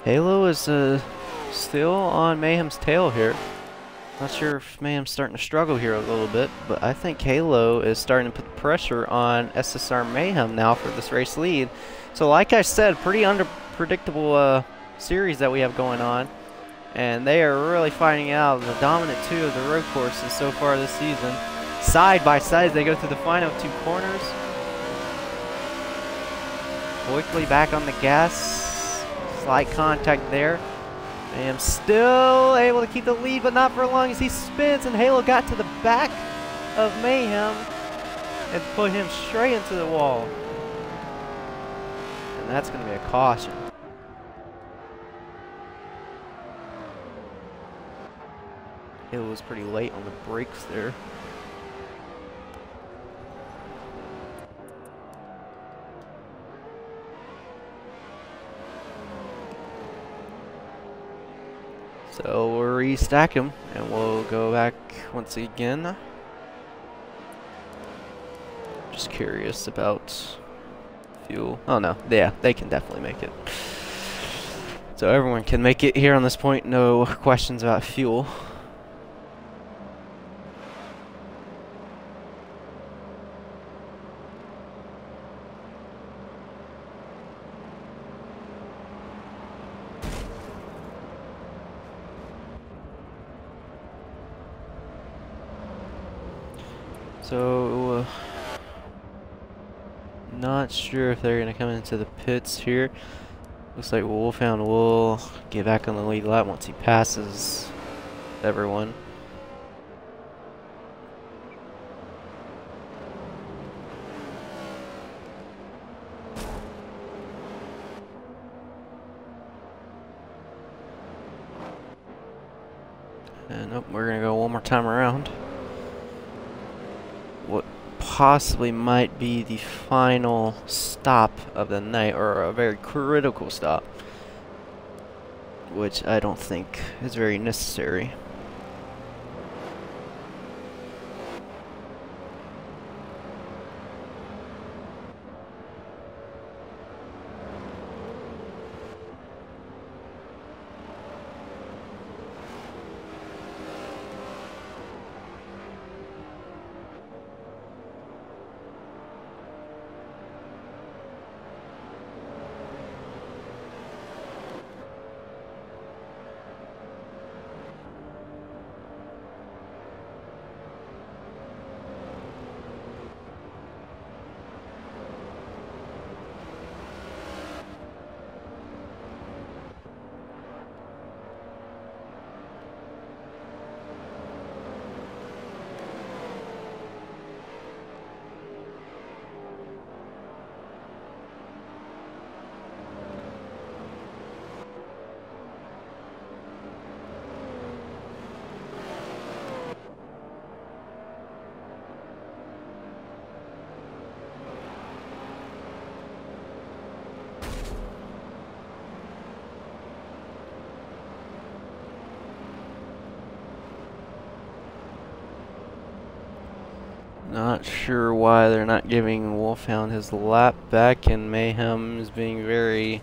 Halo is still on Mayhem's tail here. Not sure if Mayhem's starting to struggle here a little bit, but I think Halo is starting to put pressure on SSR Mayhem now for this race lead. So like I said, pretty unpredictable series that we have going on. And they are really finding out the dominant 2 of the road courses so far this season. Side by side as they go through the final 2 corners. Quickly back on the gas. Slight contact there. Mayhem still able to keep the lead, but not for long as he spins, and Halo got to the back of Mayhem and put him straight into the wall. And that's going to be a caution. Halo was pretty late on the brakes there. So we'll restack him, and we'll go back once again. Just curious about fuel. Oh no, yeah, they can definitely make it. So everyone can make it here on this point, no questions about fuel. So, not sure if they're going to come into the pits here. Looks like Wolfhound will get back on the lead lap once he passes everyone. And nope, we're going to go one more time around. What possibly might be the final stop of the night, or a very critical stop, which I don't think is very necessary. Not sure why they're not giving Wolfhound his lap back, and Mayhem is being very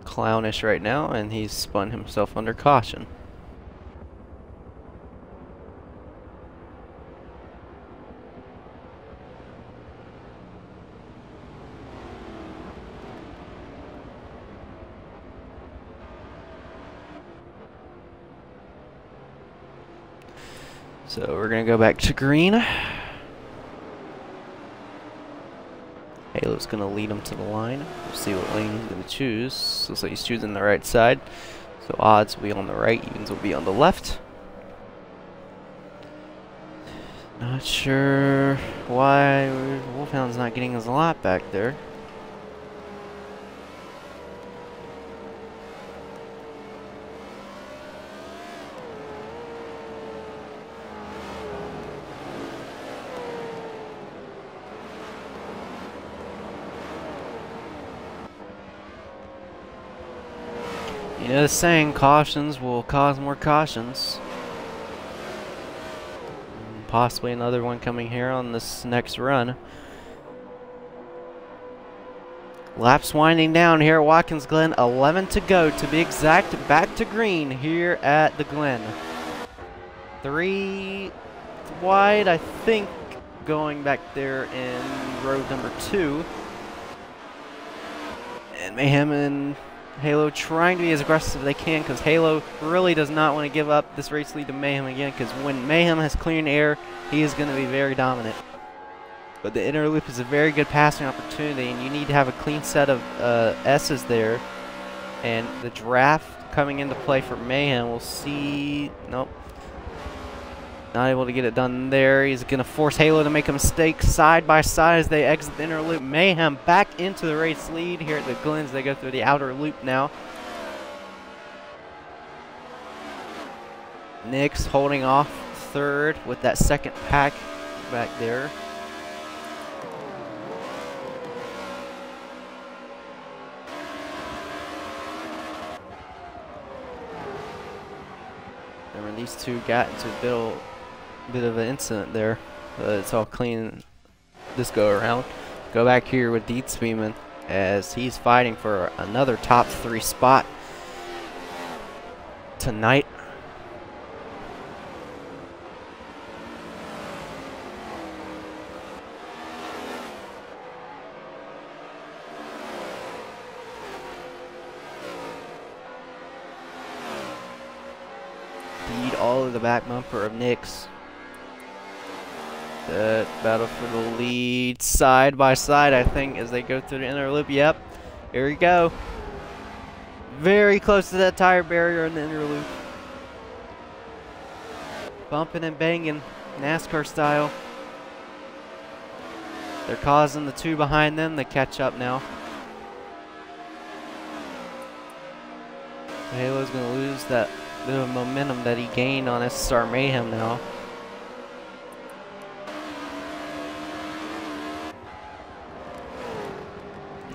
clownish right now, and he's spun himself under caution. So we're gonna go back to green. Halo's gonna lead him to the line. We'll see what lane he's gonna choose. Looks like he's choosing the right side. So odds will be on the right, evens will be on the left. Not sure why Wolfhound's not getting his lap back there. You know the saying, cautions will cause more cautions. Possibly another one coming here on this next run. Laps winding down here at Watkins Glen. 11 to go to be exact. Back to green here at the Glen. 3 wide, I think, going back there in road number 2. And Mayhem and Halo trying to be as aggressive as they can, because Halo really does not want to give up this race lead to Mayhem again, because when Mayhem has clean air, he is going to be very dominant. But the inner loop is a very good passing opportunity, and you need to have a clean set of S's there. And the draft coming into play for Mayhem, we'll see. Nope. Not able to get it done there. He's going to force Halo to make a mistake side by side as they exit the inner loop. Mayhem back into the race lead here at the Glens. They go through the outer loop now. Nick's holding off third with that second pack back there. Remember, these two got into a bit of an incident there. It's all clean this go around. Go back here with Dietzbeeman as he's fighting for another top 3 spot tonight. Beat all of the back bumper of Nick's. That battle for the lead side by side, I think, as they go through the inner loop. Yep, here we go. Very close to that tire barrier in the inner loop. Bumping and banging, NASCAR style. They're causing the two behind them to catch up now. Halo's going to lose that bit of momentum that he gained on SSR Mayhem now.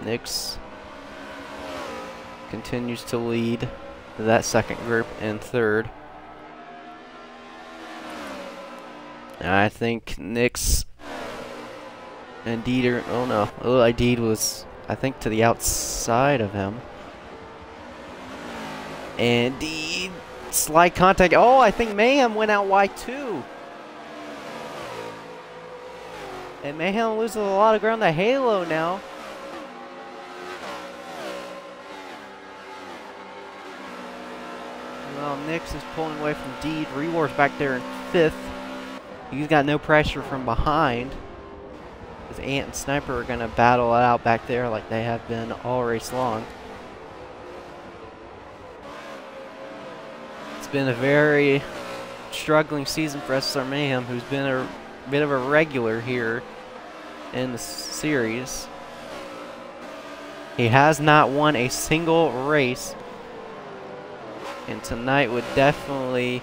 Nix continues to lead that second group in third. And I think Nix and Dieter, oh no, Deed was, I think, to the outside of him. And Deed, slight contact. Oh, I think Mayhem went out wide too. And Mayhem loses a lot of ground to Halo now. Well, Nix is pulling away from Deed. Rewar's back there in 5th. He's got no pressure from behind. His Ant and Sniper are going to battle it out back there like they have been all race long. It's been a very struggling season for SSR Mayhem, who's been a bit of a regular here in the series. He has not won a single race. And tonight would definitely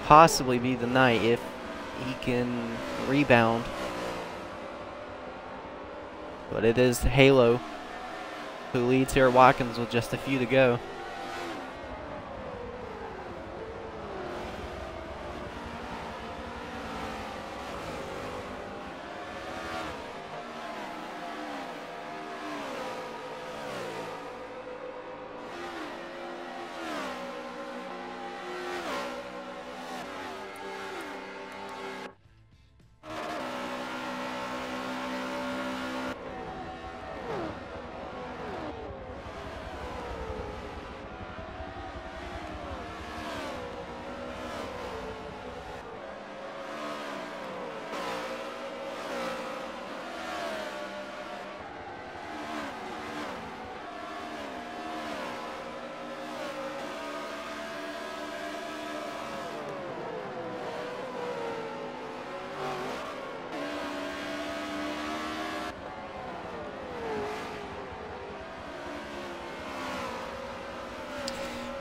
possibly be the night if he can rebound. But it is Halo who leads here at Watkins with just a few to go.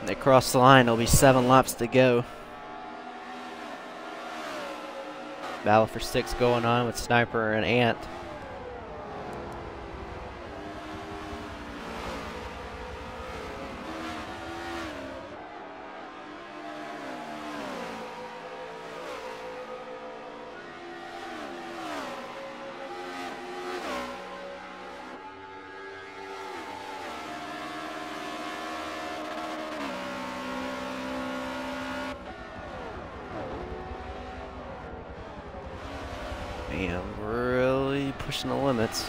When they cross the line, there'll be 7 laps to go. Battle for 6 going on with Sniper and Ant. Man, really pushing the limits.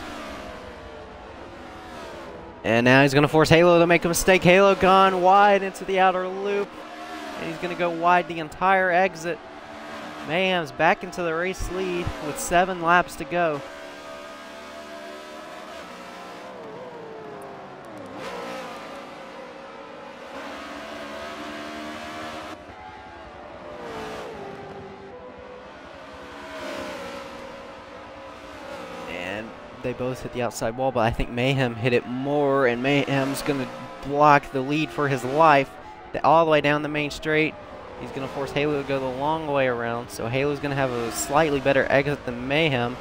And now he's going to force Halo to make a mistake. Halo gone wide into the outer loop. And he's going to go wide the entire exit. Mayhem's back into the race lead with 7 laps to go. They both hit the outside wall, but I think Mayhem hit it more, and Mayhem's going to block the lead for his life all the way down the main straight. He's going to force Halo to go the long way around, so Halo's going to have a slightly better exit than Mayhem.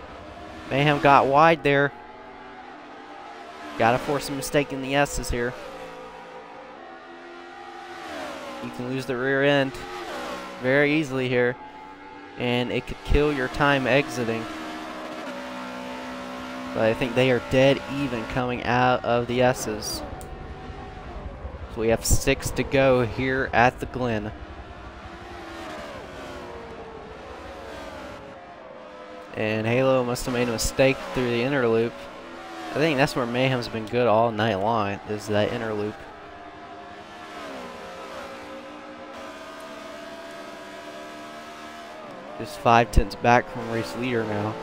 Mayhem got wide there. Got to force a mistake in the S's here. You can lose the rear end very easily here, and it could kill your time exiting. But I think they are dead even coming out of the S's. So we have 6 to go here at the Glen. And Halo must have made a mistake through the inner loop. I think that's where Mayhem's been good all night long, is that inner loop. Just 5 tenths back from race leader now.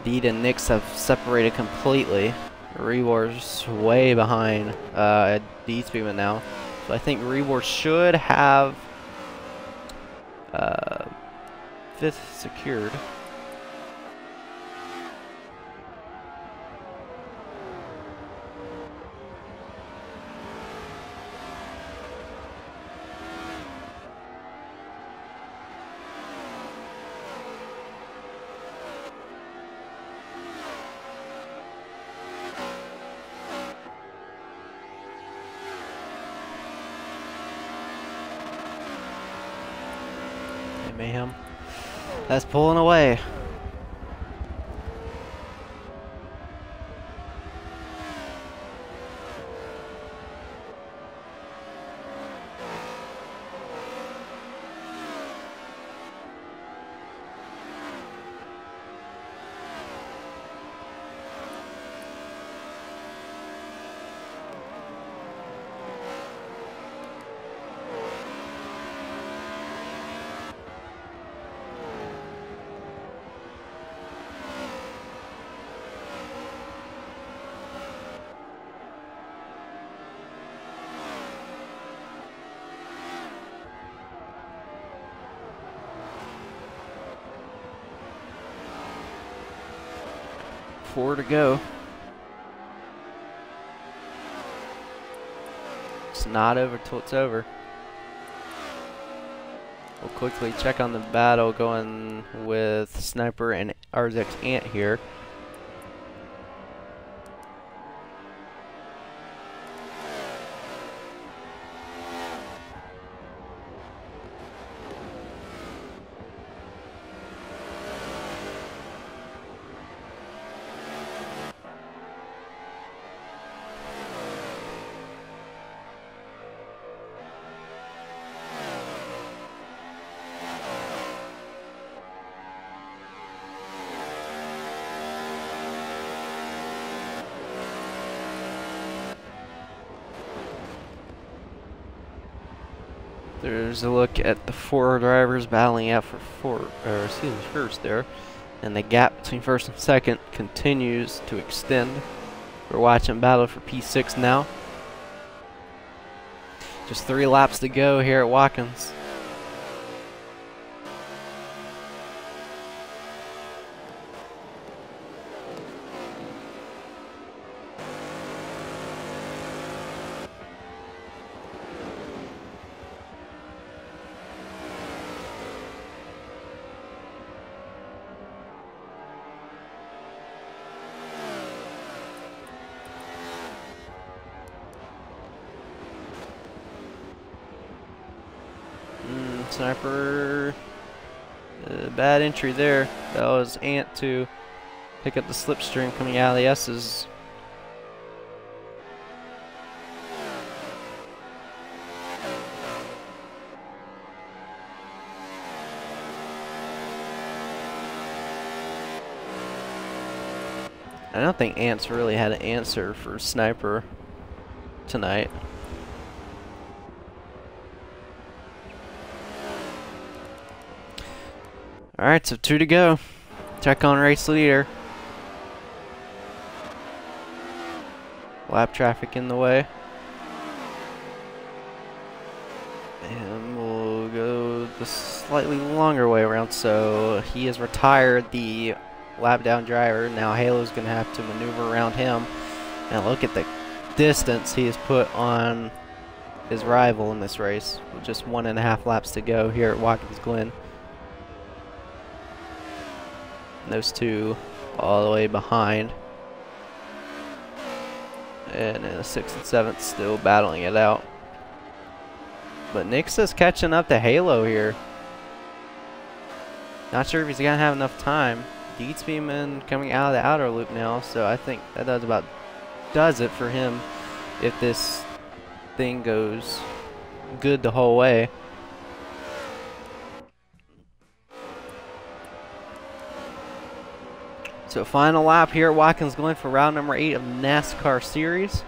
Deed and Nix have separated completely. Rewar's way behind Deed's movement now. So I think Rewar should have 5th secured. Mayhem. That's pulling away. Four to go. It's not over till it's over. We'll quickly check on the battle going with Sniper and RZX Ant here. There's a look at the 4 drivers battling out for first there, and the gap between first and second continues to extend. We're watching battle for P6 now. Just 3 laps to go here at Watkins. Sniper, bad entry there. That was Ant to pick up the slipstream coming out of the S's. I don't think Ant's really had an answer for Sniper tonight. Alright, so 2 to go. Check on race leader. Lap traffic in the way. And we'll go the slightly longer way around. So he has retired the lap down driver. Now Halo's going to have to maneuver around him. And look at the distance he has put on his rival in this race, with just 1.5 laps to go here at Watkins Glen. And those two all the way behind. And in the 6th and 7th still battling it out. But Nix is catching up to Halo here. Not sure if he's going to have enough time. Deeds Beeman coming out of the outer loop now, so I think that does it for him if this thing goes good the whole way. So final lap here at Watkins Glen for round number 8 of NASCAR Series.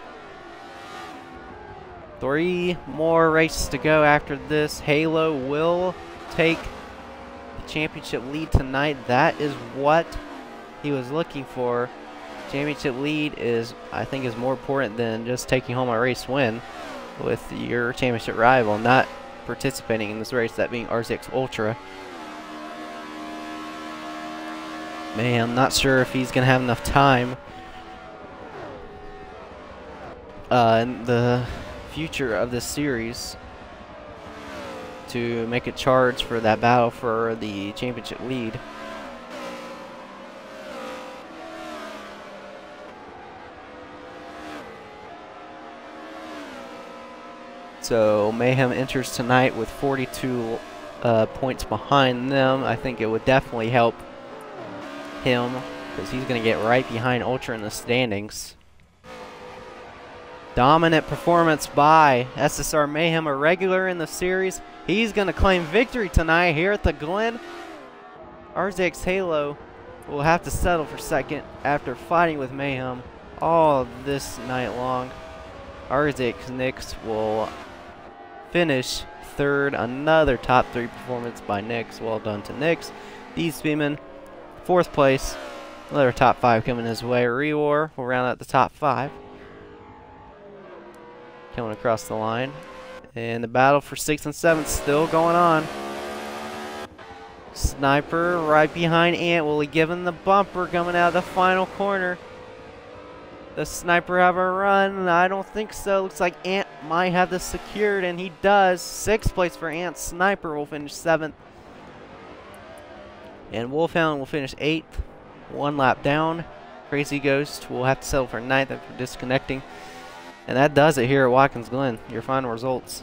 3 more races to go after this. Halo will take the championship lead tonight. That is what he was looking for. Championship lead is, I think, is more important than just taking home a race win with your championship rival not participating in this race, that being RZX Ultra. Man, I'm not sure if he's going to have enough time in the future of this series to make a charge for that battle for the championship lead. So Mayhem enters tonight with 42 points behind them. I think it would definitely help him because he's going to get right behind Ultra in the standings. Dominant performance by SSR Mayhem, a regular in the series. He's going to claim victory tonight here at the Glen. RZX Halo will have to settle for second after fighting with Mayhem all this night long. RZX Nix will finish third. Another top 3 performance by Nix. Well done to Nix. Deeds Beeman, 4th place. Another top 5 coming his way. Rewar will round out the top 5. Coming across the line. And the battle for 6th and 7th still going on. Sniper right behind Ant. Will he give him the bumper coming out of the final corner? Does Sniper have a run? I don't think so. Looks like Ant might have this secured, and he does. 6th place for Ant. Sniper will finish 7th. And Wolfhound will finish 8th. 1 lap down. Crazy Ghost will have to settle for 9th after disconnecting. And that does it here at Watkins Glen. Your final results.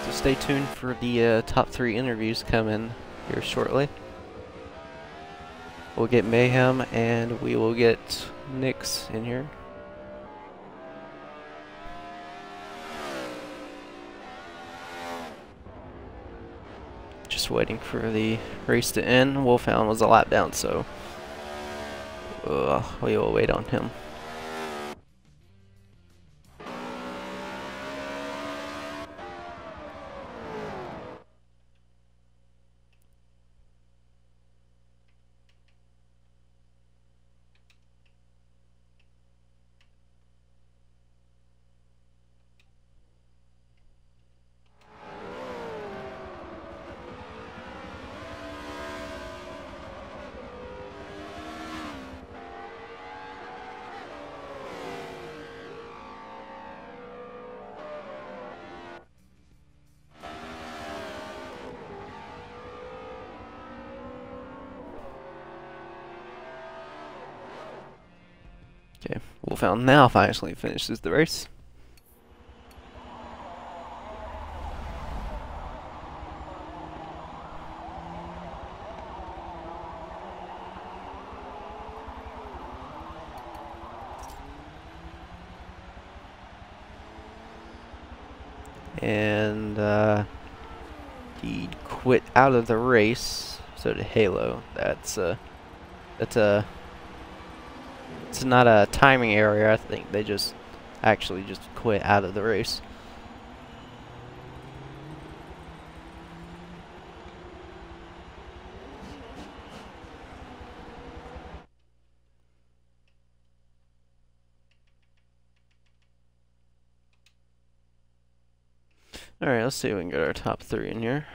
So stay tuned for the top 3 interviews coming here shortly. We'll get Mayhem and we will get Nix in here. just waiting for the race to end. Wolfhound was a lap down, so we will wait on him. Okay, Wolfhound now finally finishes the race. And he quit out of the race. So did Halo. It's not a timing error. I think they just actually just quit out of the race. Alright, let's see if we can get our top 3 in here.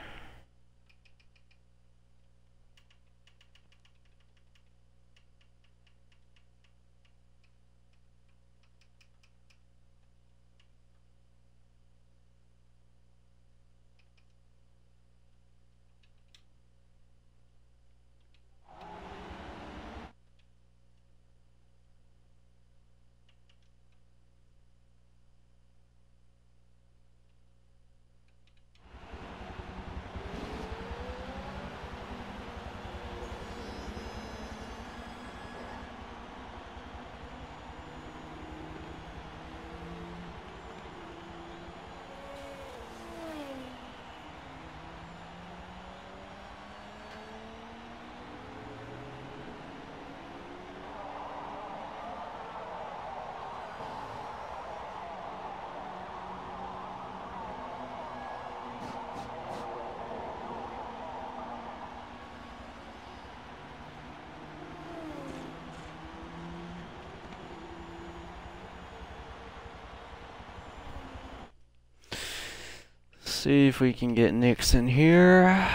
See if we can get Nix in here.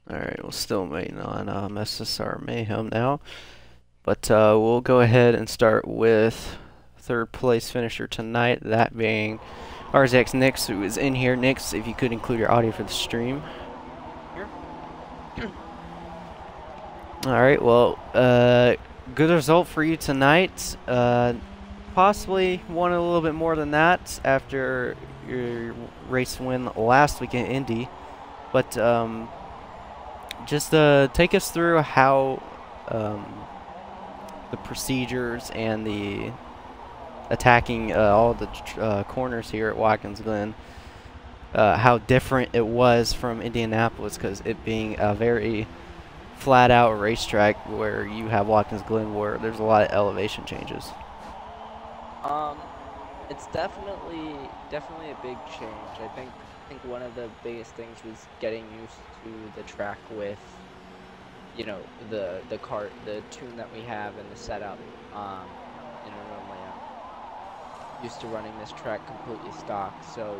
Alright, we're still waiting on SSR Mayhem now. But we'll go ahead and start with 3rd place finisher tonight, that being RZX Nix, who is in here. Nix, if you could include your audio for the stream. Here. Alright, well, good result for you tonight. Possibly wanted a little bit more than that after your race win last week in Indy. But just take us through how the procedures and the attacking all the corners here at Watkins Glen, how different it was from Indianapolis, because it being a very flat out racetrack where you have Watkins Glen where there's a lot of elevation changes. It's definitely a big change. I think one of the biggest things was getting used to the track with, you know, the tune that we have and the setup. You know, normally I'm used to running this track completely stock, so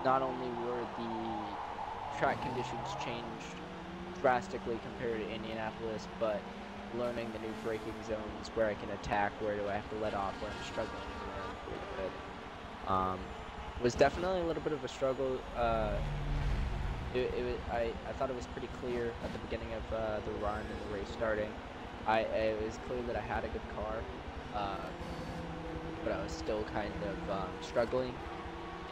not only were the track conditions changed drastically compared to Indianapolis, but learning the new braking zones, where I can attack, where do I have to let off, where I'm struggling to learn pretty good. Was definitely a little bit of a struggle, I thought it was pretty clear at the beginning of the run and the race starting. It was clear that I had a good car, but I was still kind of struggling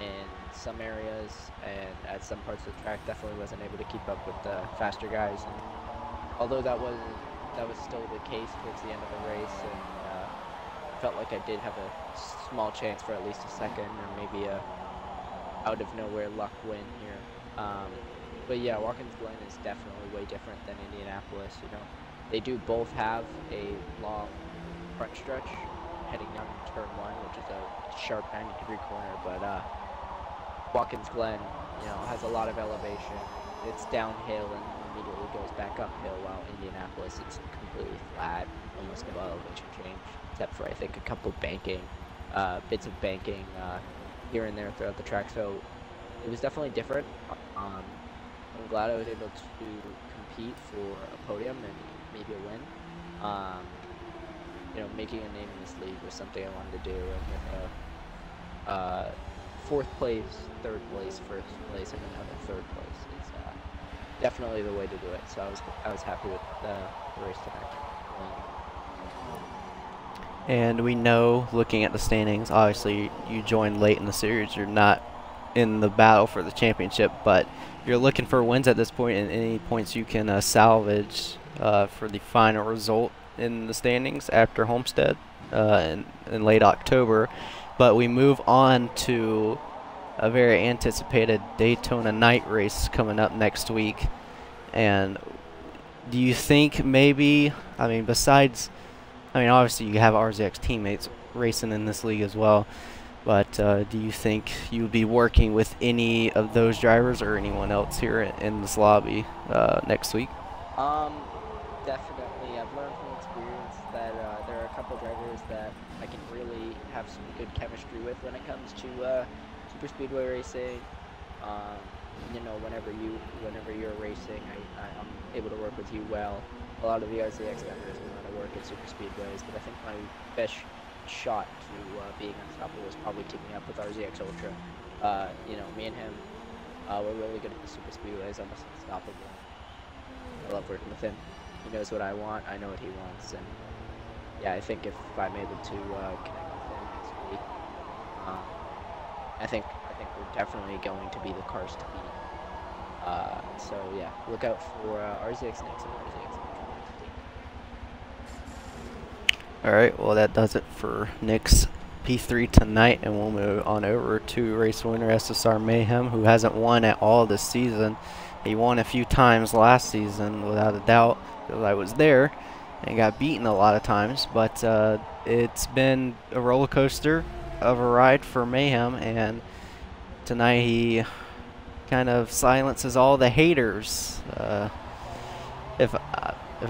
in some areas, and at some parts of the track definitely wasn't able to keep up with the faster guys. And although that was still the case towards the end of the race, and felt like I did have a small chance for at least a second, or maybe a out of nowhere luck win here. But yeah, Watkins Glen is definitely way different than Indianapolis. You know, they do both have a long front stretch heading down to turn 1, which is a sharp 90-degree corner, but Watkins Glen, you know, has a lot of elevation. It's downhill and immediately goes back uphill, while Indianapolis it's completely flat, almost no elevation change, except for I think a couple banking, bits of banking here and there throughout the track. So it was definitely different. I'm glad I was able to compete for a podium and maybe a win. You know, making a name in this league was something I wanted to do, and with a 4th place, 3rd place, 1st place, and another 3rd place is definitely the way to do it. So I was happy with the race tonight. And we know, looking at the standings, obviously you joined late in the series. You're not in the battle for the championship, but you're looking for wins at this point, and any points you can salvage for the final result in the standings after Homestead in late October. But we move on to a very anticipated Daytona night race coming up next week. And do you think maybe, I mean, besides, I mean, obviously you have RZX teammates racing in this league as well, but do you think you would be working with any of those drivers or anyone else here in this lobby next week? Definitely. I've learned from experience that there are a couple drivers that I can really have some good chemistry with when it comes to super speedway racing. You know, whenever you're racing, I'm able to work with you well. A lot of the RZX members know how to work at super speedways, but I think my best shot to being unstoppable is probably teaming up with RZX Ultra. You know, me and him, we're really good at the super speedways, almost unstoppable. I love working with him. He knows what I want, I know what he wants, and yeah, I think if I'm able to connect with him next week, I think we're definitely going to be the cars to beat. So yeah, look out for RZX next and RZX Ultra. All right, well, that does it for Nick's P3 tonight, and we'll move on over to race winner SSR Mayhem, who hasn't won at all this season. He won a few times last season, without a doubt, because I was there and got beaten a lot of times. But it's been a roller coaster of a ride for Mayhem, and tonight he kind of silences all the haters, if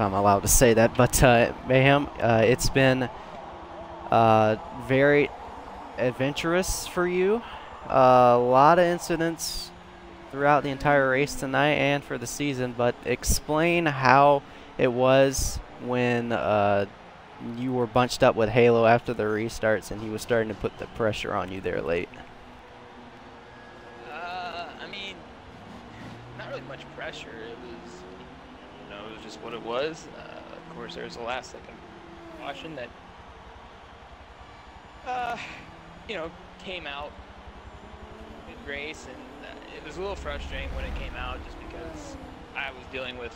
I'm allowed to say that. But Mayhem, it's been very adventurous for you. A lot of incidents throughout the entire race tonight and for the season, but explain how it was when you were bunched up with Halo after the restarts and he was starting to put the pressure on you there late. I mean, not really much pressure. It was, you know, it was just what it was. Of course, there was a last second caution that, you know, came out mid-race, and it was a little frustrating when it came out just because I was dealing with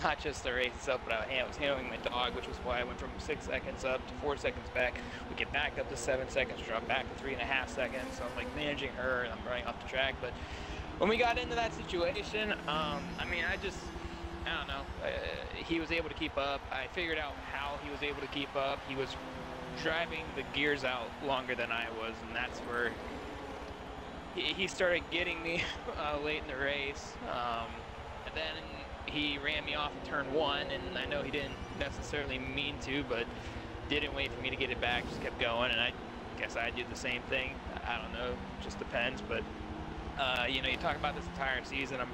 not just the race itself, but I was handling my dog, which was why I went from 6 seconds up to 4 seconds back. We get back up to 7 seconds, drop back to 3.5 seconds. So I'm like managing her, and I'm running off the track. But when we got into that situation, I mean, I don't know. He was able to keep up. I figured out how he was able to keep up. He was driving the gears out longer than I was, and that's where he started getting me late in the race. And then he ran me off in turn 1, and I know he didn't necessarily mean to, but didn't wait for me to get it back, just kept going, and I guess I did the same thing. I don't know, just depends. But you know, you talk about this entire season, I'm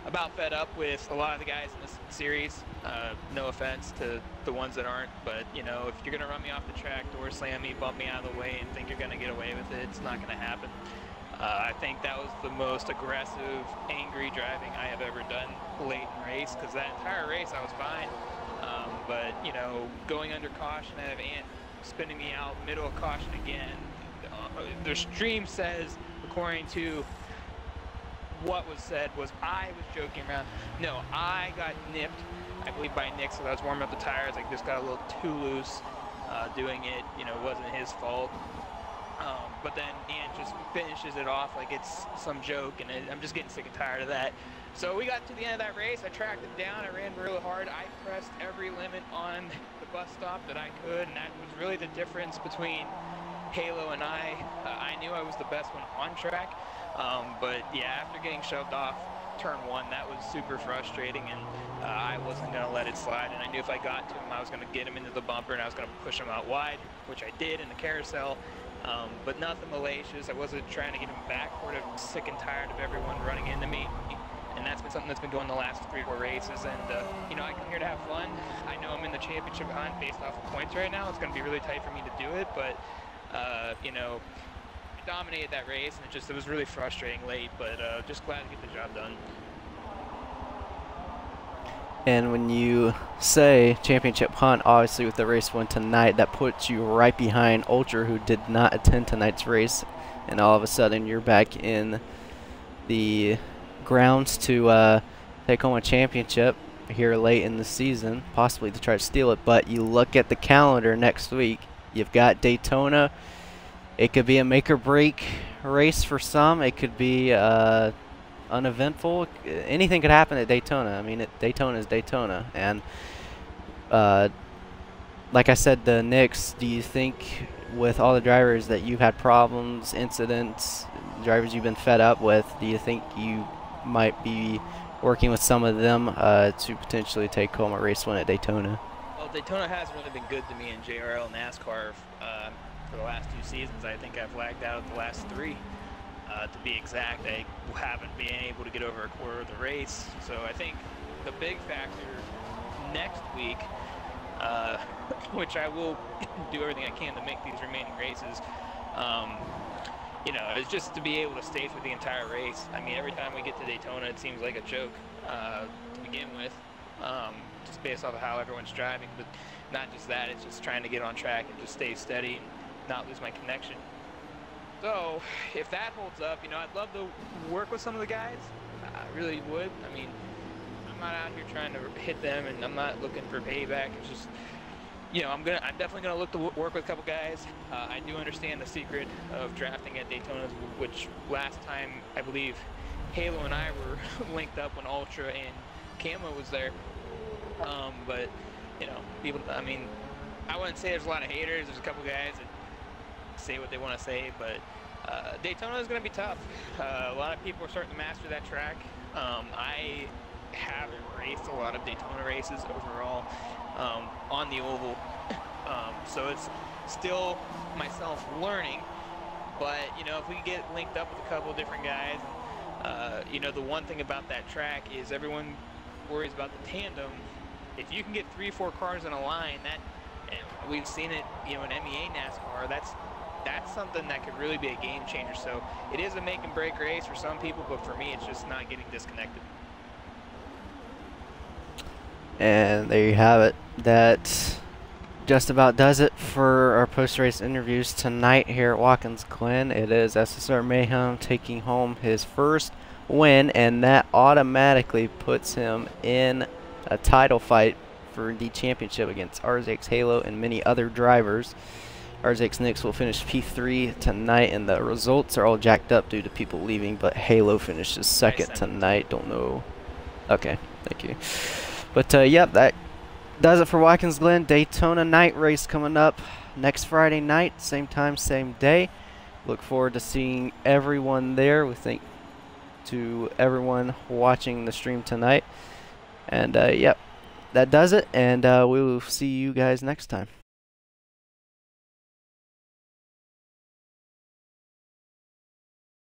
about fed up with a lot of the guys in this series. No offense to the ones that aren't, but you know, if you're gonna run me off the track, door slam me, bump me out of the way, and think you're gonna get away with it, it's not gonna happen. I think that was the most aggressive, angry driving I have ever done late in race, because that entire race I was fine. But, you know, going under caution, I have Ant spinning me out, middle of caution again. The stream says, according to what was said, was I was joking around. No, I got nipped, I believe, by Nick, so I was warming up the tires. I just got a little too loose doing it. You know, it wasn't his fault. But then Ant just finishes it off like it's some joke, and I'm just getting sick and tired of that. So we got to the end of that race. I tracked him down. I ran really hard. I pressed every limit on the bus stop that I could, and that was really the difference between Halo and I. I knew I was the best one on track, but yeah, after getting shoved off turn 1, that was super frustrating, and I wasn't going to let it slide, and I knew if I got to him, I was going to get him into the bumper, and I was going to push him out wide, which I did in the carousel. But nothing malicious. I wasn't trying to get him backward. I'm sick and tired of everyone running into me, and that's been something that's been going the last 3 or 4 races. And you know, I come here to have fun. I know I'm in the championship hunt based off of points right now. It's going to be really tight for me to do it, but you know, I dominated that race, and it was really frustrating late. But just glad to get the job done. And when you say championship hunt, obviously with the race win tonight, that puts you right behind Ultra, who did not attend tonight's race, and all of a sudden you're back in the grounds to take home a championship here late in the season, possibly to try to steal it. But you look at the calendar next week, you've got Daytona. It could be a make or break race for some. It could be uneventful. Anything could happen at Daytona. I mean, Daytona is Daytona. And like I said, the Knicks, do you think with all the drivers that you've had problems, incidents, drivers you've been fed up with, do you think you might be working with some of them to potentially take home a race win at Daytona? Well, Daytona hasn't really been good to me in JRL NASCAR for the last 2 seasons. I think I've lagged out the last 3. To be exact, I haven't been able to get over a quarter of the race. So I think the big factor next week, which I will do everything I can to make these remaining races, you know, is just to be able to stay for the entire race. I mean, every time we get to Daytona, it seems like a joke to begin with, just based off of how everyone's driving. But not just that, it's just trying to get on track and just stay steady and not lose my connection. So, if that holds up, you know, I'd love to work with some of the guys. I really would. I mean, I'm not out here trying to hit them, and I'm not looking for payback. It's just, you know, I'm definitely gonna look to work with a couple guys. I do understand the secret of drafting at Daytona, which last time I believe Halo and I were linked up when Ultra and Camo was there. But you know, people. I mean, I wouldn't say there's a lot of haters. There's a couple guys that say what they want to say, but Daytona is going to be tough. A lot of people are starting to master that track. I haven't raced a lot of Daytona races overall on the oval, so it's still myself learning. But you know, if we get linked up with a couple of different guys, you know, the one thing about that track is everyone worries about the tandem. If you can get 3 or 4 cars in a line, that, and we've seen it, you know, in MEA NASCAR, that's something that could really be a game changer. So it is a make and break race for some people, but for me, it's just not getting disconnected. And there you have it. That just about does it for our post-race interviews tonight here at Watkins Glen. It is SSR Mayhem taking home his first win, and that automatically puts him in a title fight for the championship against RZX Halo and many other drivers. RZX Knicks will finish P3 tonight, and the results are all jacked up due to people leaving, but Halo finishes second tonight. Don't know. Okay, thank you. But yep, that does it for Watkins Glen. Daytona night race coming up next Friday night, same time, same day. Look forward to seeing everyone there. We thank to everyone watching the stream tonight. And yep, that does it, and we will see you guys next time.